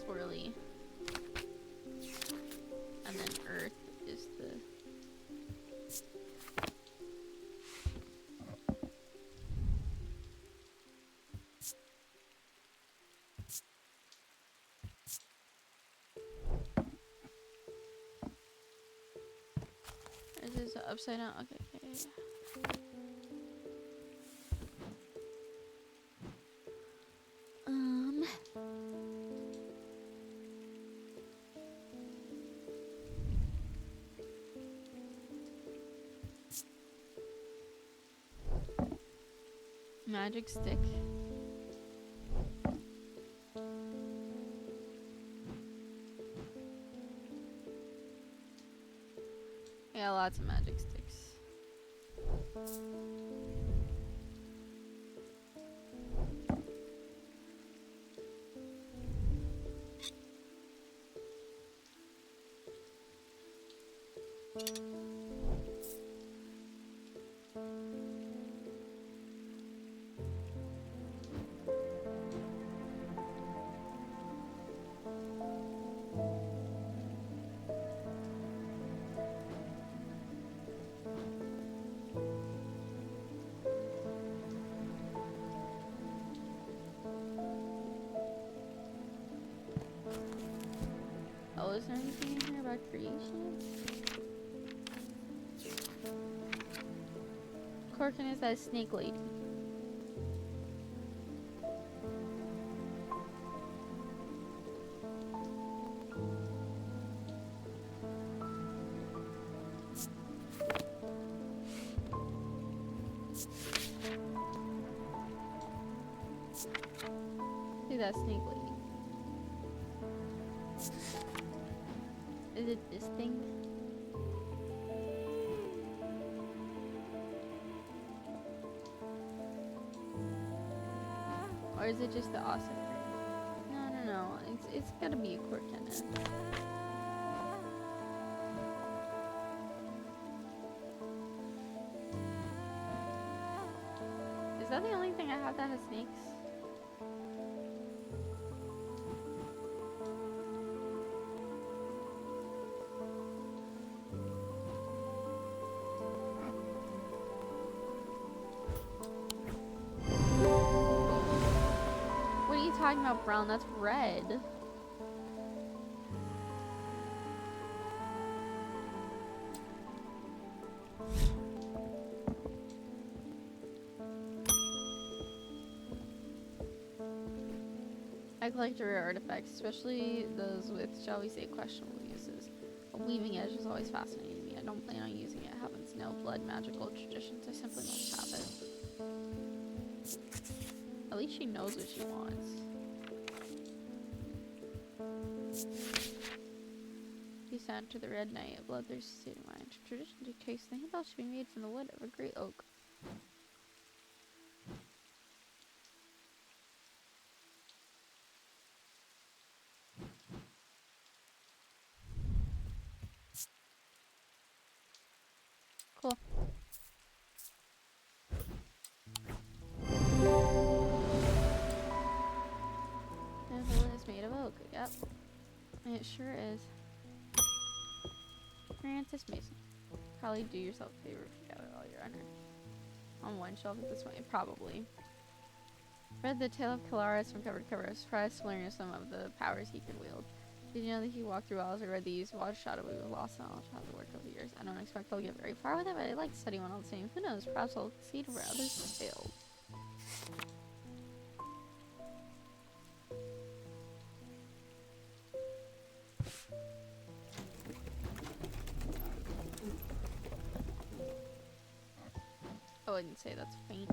Swirly. And then earth is the... This is upside down. Okay. Magic stick. Yeah, lots of magic sticks. Oh, is there anything in here about creation? Corkin is that snake lady. See that snake lady. Is it this thing? Or is it just the awesome thing? No. It's gotta be a Corkin. Is that the only thing I have that has snakes? What are you talking about, brown? That's red. I collect rare artifacts, especially those with, shall we say, questionable uses. A weaving edge has always fascinated me. I don't plan on using it. Heavens, no blood magical traditions. I simply must have it. At least she knows what she wants. He sat to the red knight, a bloodthirsty state of mind. Tradition dictates the handle should be made from the wood of a great oak. sure is. Francis Mason. Probably do yourself a favor if you gather all your honor on one shelf at this point. Probably. Read the tale of Calaris from cover to cover. I was surprised to learn some of the powers he could wield. Did you know that he walked through walls? I read these. Watched shadowy with lost knowledge how to work over the years. I don't expect I'll get very far with it, but I like to study one all the same. Who knows? Perhaps I'll succeed where others failed. I wouldn't say that's faint.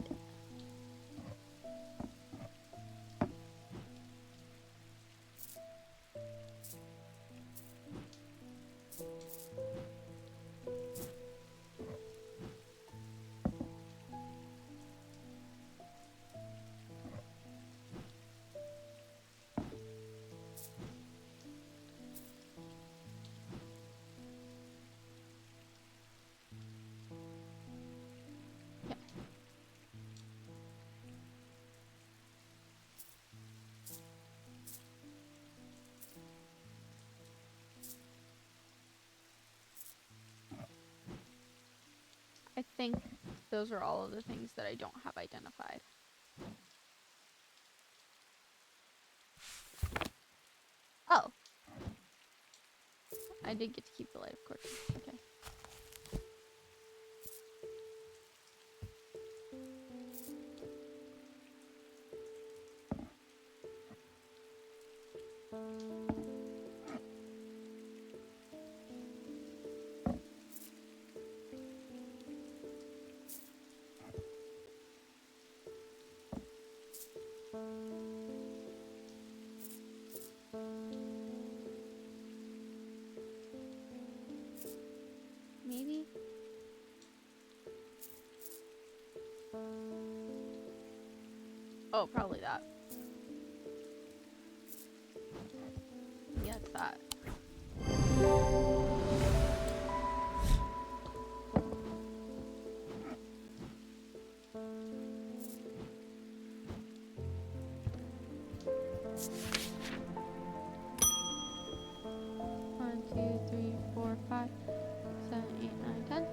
I think those are all of the things that I don't have identified. Oh. I did get to keep the light, of course. Okay. Maybe? Oh, probably that. Yeah, it's that. One, two, three, four, 5, 7, 8, 9, 10.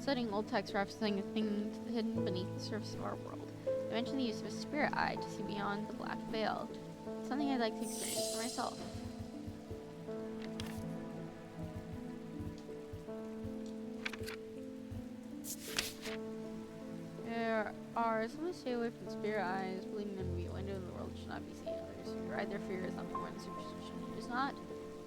Studying old text referencing things hidden beneath the surface of our world. I mentioned the use of a spirit eye to see beyond the black veil. Something I'd like to experience for myself. There are some who stay away from spirit eyes, believing them to be a window in the world should not be seen. Others who ride their fear is nothing more than superstition. It is not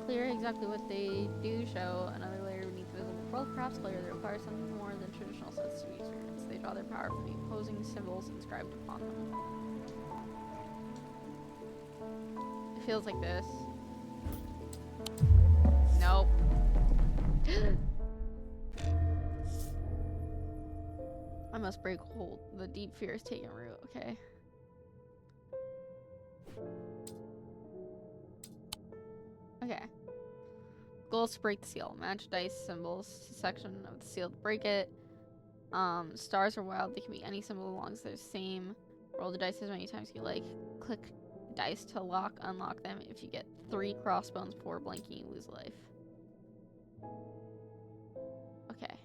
clear exactly what they do show. Another layer beneath the visible world, perhaps a layer that requires something more than traditional sense to be experienced. They draw their power from the opposing symbols inscribed upon them. It feels like this. Nope. I must break hold. The deep fear is taking root, okay? Okay. Goal is to break the seal. Match dice symbols to section of the seal to break it. Stars are wild. They can be any symbol as long as they're the same. Roll the dice as many times as you like. Click dice to unlock them. If you get 3 crossbones before blinking, you lose life. Okay.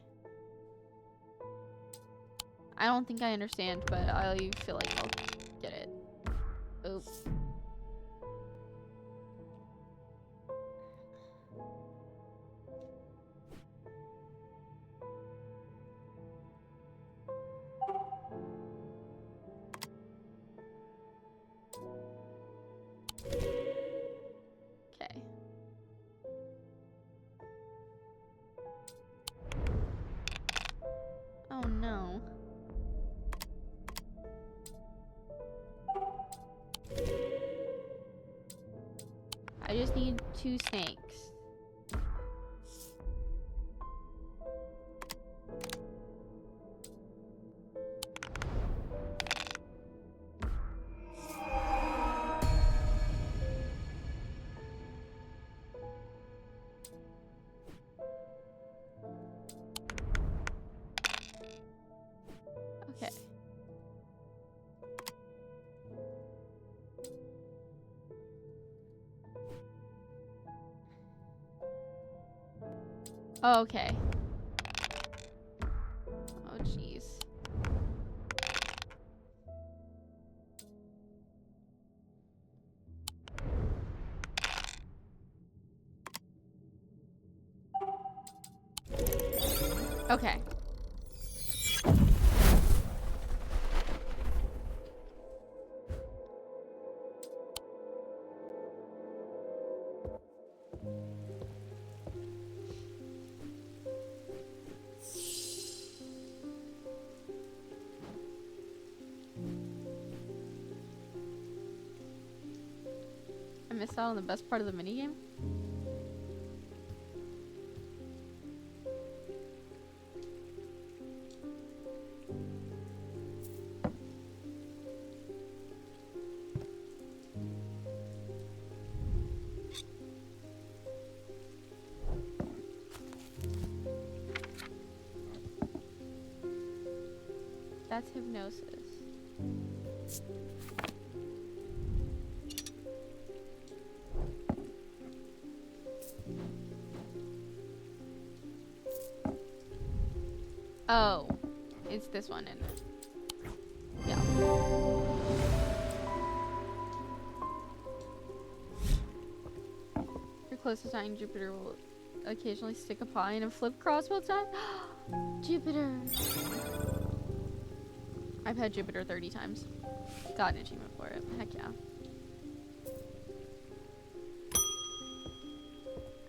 I don't think I understand, but I feel like I'll get it. Oops. Okay. Oh no. I just need 2 snakes. Okay. Oh, okay. Oh, jeez. Okay. I missed out on the best part of the minigame? That's hypnosis. Oh, it's this one, isn't it? Yeah. Your closest sign, Jupiter, will occasionally stick a paw in a flip crossbow time. Jupiter. I've had Jupiter 30 times. Got an achievement for it. Heck yeah.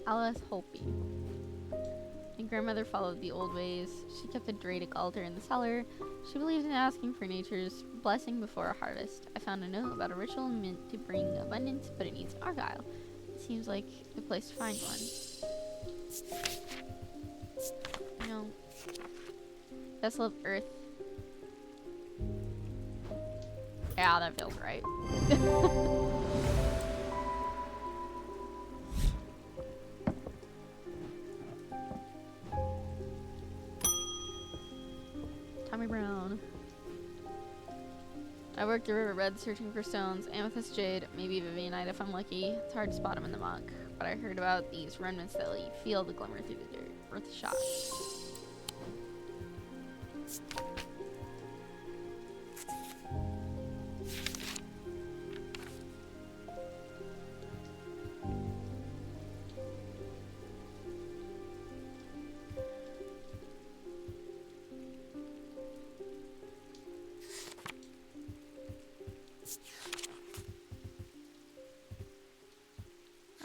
Alice Holpe. My grandmother followed the old ways. She kept a Dradic altar in the cellar. She believed in asking for nature's blessing before a harvest. I found a note about a ritual meant to bring abundance, but it needs an argyle. It seems like the place to find one. You know, vessel of earth. Yeah, that feels right. Tommy Brown. I worked the riverbed searching for stones, amethyst jade, maybe Vivianite if I'm lucky. It's hard to spot them in the muck, but I heard about these remnants that let you feel the glimmer through the dirt. Worth a shot.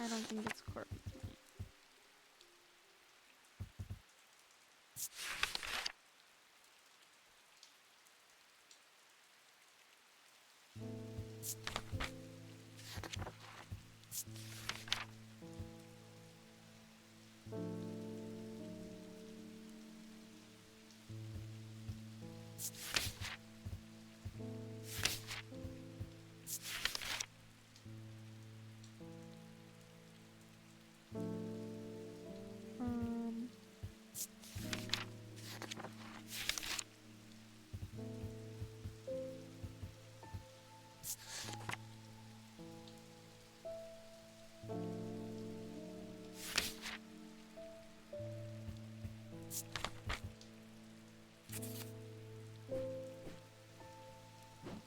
I don't think it's Corby.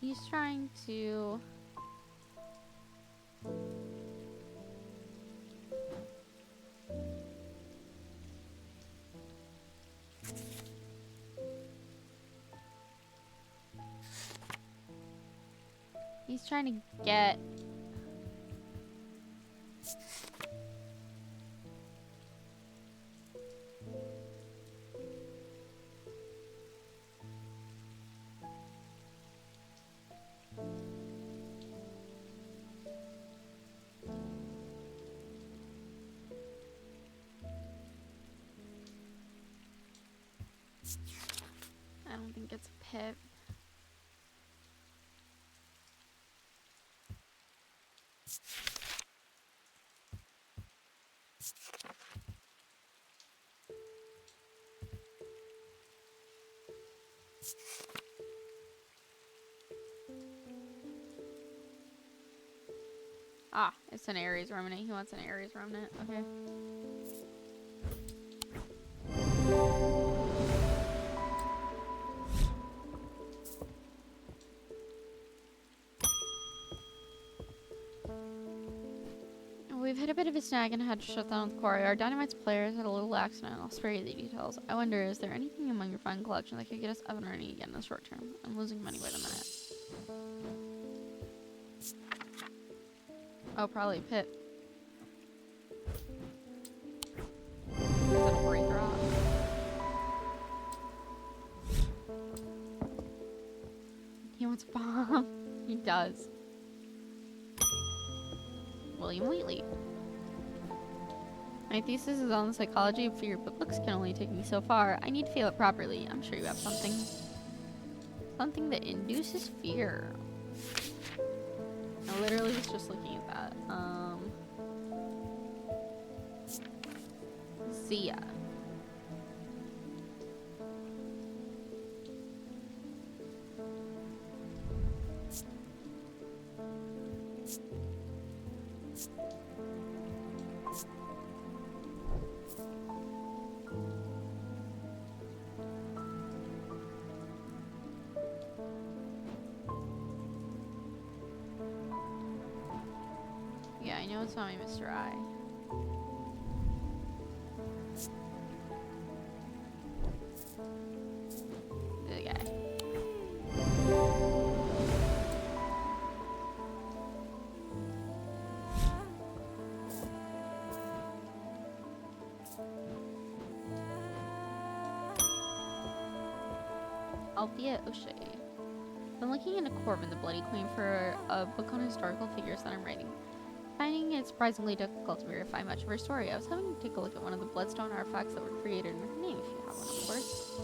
He's trying to... He's trying to get... I don't think it's a pit. Ah, it's an Ares remnant. He wants an Ares remnant. Okay. We've hit a bit of a snag and had to shut down the quarry. Our Dynamite's players had a little accident. I'll spare you the details. I wonder, is there anything among your fine collection that could get us up and running again in the short term? I'm losing money by the minute. Oh, probably a pit. Is that a break rock? He wants a bomb. He does. William Wheatley. My thesis is on the psychology of fear, but looks can only take me so far. I need to feel it properly. I'm sure you have something. Something that induces fear. I literally was just looking at that. Zia. Yeah, I know it's not my Mr. I. The guy. Althea O'Shea. I'm looking into Corbin, the Bloody Queen, for a book on historical figures that I'm writing. Finding it surprisingly difficult to verify much of her story. I was hoping to take a look at one of the bloodstone artifacts that were created in her name, if you have one, of course.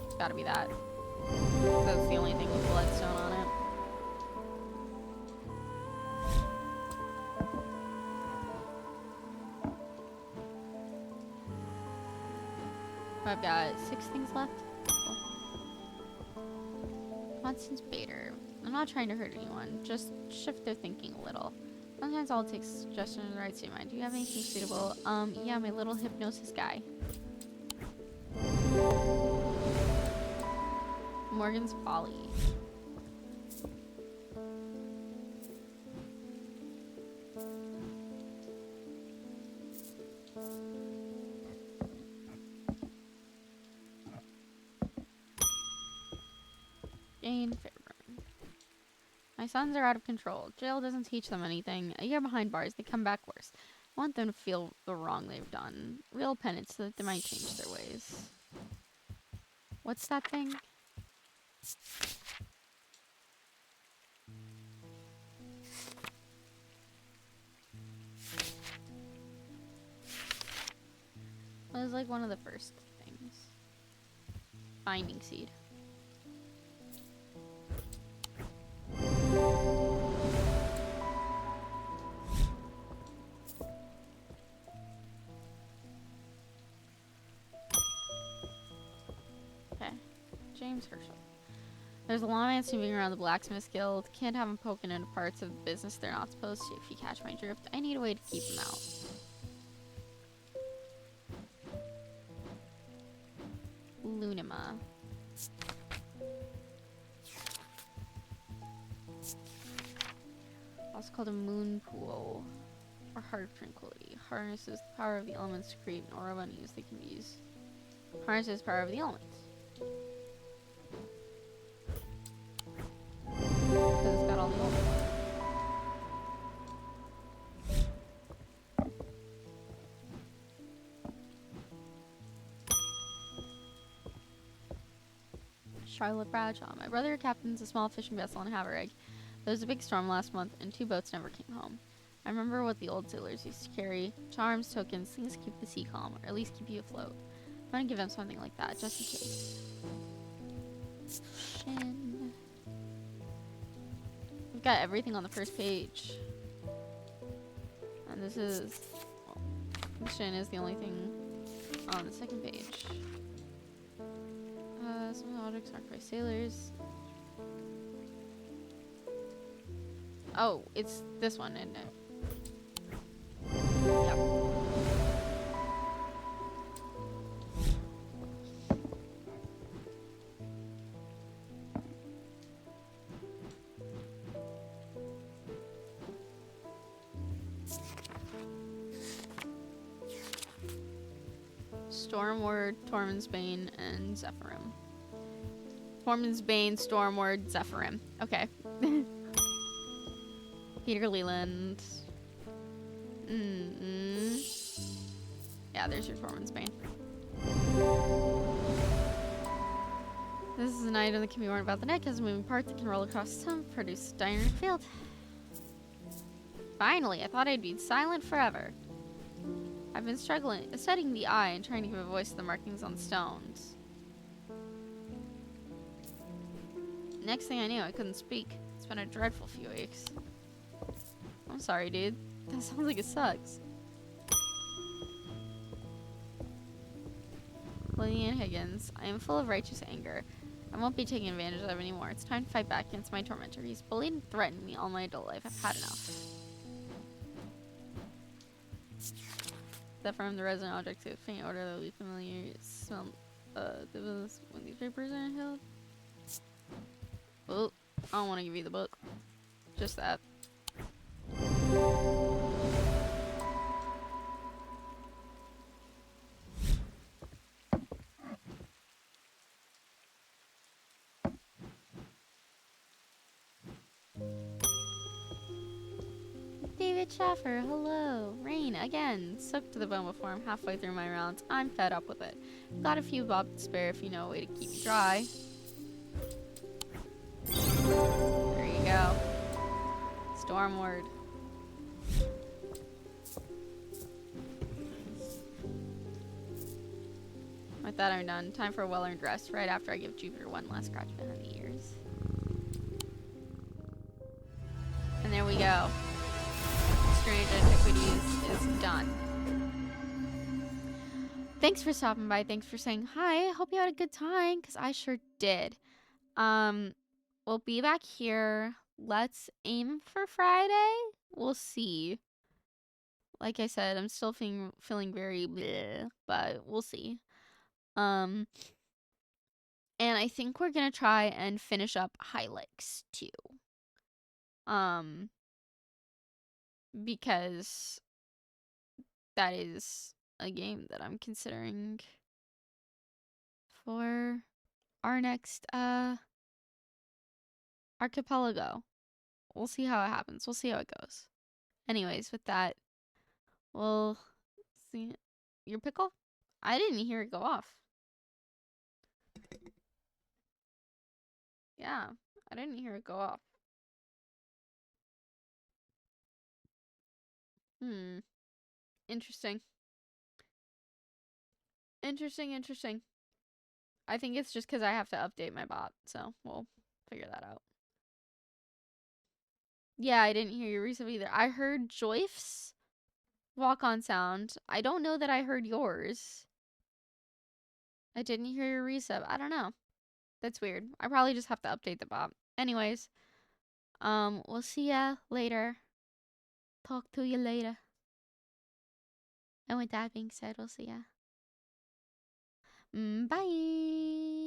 It's gotta be that. That's the only thing with bloodstone on it. I've got 6 things left. Cool. Constance Bader. I'm not trying to hurt anyone, just shift their thinking a little. Sometimes all it takes is a suggestion in the right state of mind. Do you have anything suitable? Yeah, my little hypnosis guy. Morgan's Folly. Jane Fairburn. My sons are out of control. Jail doesn't teach them anything. A year behind bars, they come back worse. I want them to feel the wrong they've done. Real penance so that they might change their ways. What's that thing? It was like one of the first things. Binding seed. Okay. James Herschel. There's a lawman snooping around the blacksmith guild. Can't have him poking into parts of the business they're not supposed to, if you catch my drift. I need a way to keep him out. Lunima. Also called a moon pool. Or heart of tranquility. Harnesses the power of the elements to create an aura of unease that can be used. Harnesses the power of the elements. Because it's got all the elements. Charlotte Bradshaw. My brother captains a small fishing vessel in Havereg. There was a big storm last month, and 2 boats never came home. I remember what the old sailors used to carry. Charms, tokens, things to keep the sea calm, or at least keep you afloat. I'm gonna give them something like that, just in case. Shin. We've got everything on the first page. And this is... well, Shin is the only thing on the second page. Some of the objects marked by sailors. Oh, it's this one, isn't it? Yep. Stormward, Tormensbane, and Zephyrim. Tormensbane, Stormward, Zephyrim. Okay. Peter Leland. Yeah, there's your Tormensbane. This is an item that can be worn about the neck, has a moving part that can roll across the tongue, produce a dynamic field. Finally, I thought I'd be silent forever. I've been studying the eye and trying to give a voice to the markings on stones. Next thing I knew, I couldn't speak. It's been a dreadful few weeks. I'm sorry, dude. That sounds like it sucks. Lillian Higgins, I am full of righteous anger. I won't be taken advantage of anymore. It's time to fight back against my tormentor. He's bullied and threatened me all my adult life. I've had enough. That from the resident object to faint odor that will be familiar. Smell when these papers are held. Oh, I don't want to give you the book. Just that. David Schaffer, hello. Rain, again. Soaked to the bone before I'm halfway through my rounds. I'm fed up with it. Got a few bob to spare if you know a way to keep you dry. There you go. Stormward. With that, I'm done. Time for a well-earned rest right after I give Jupiter one last scratch behind the ears. And there we go. Strange Antiquities is done. Thanks for stopping by. Thanks for saying hi. I hope you had a good time, because I sure did. We'll be back here. Let's aim for Friday. We'll see. Like I said, I'm still feeling very bleh, but we'll see. And I think we're gonna try and finish up Hylics too. Because that is a game that I'm considering for our next archipelago. We'll see how it happens. We'll see how it goes. Anyways, with that, we'll see. Your pickle? I didn't hear it go off. Yeah, I didn't hear it go off. Interesting. Interesting. I think it's just because I have to update my bot, so we'll figure that out. Yeah, I didn't hear your resub either. I heard Joyf's walk-on sound. I don't know that I heard yours. I didn't hear your resub. I don't know. That's weird. I probably just have to update the bot. Anyways, we'll see ya later. Talk to you later. And with that being said, we'll see ya. Bye.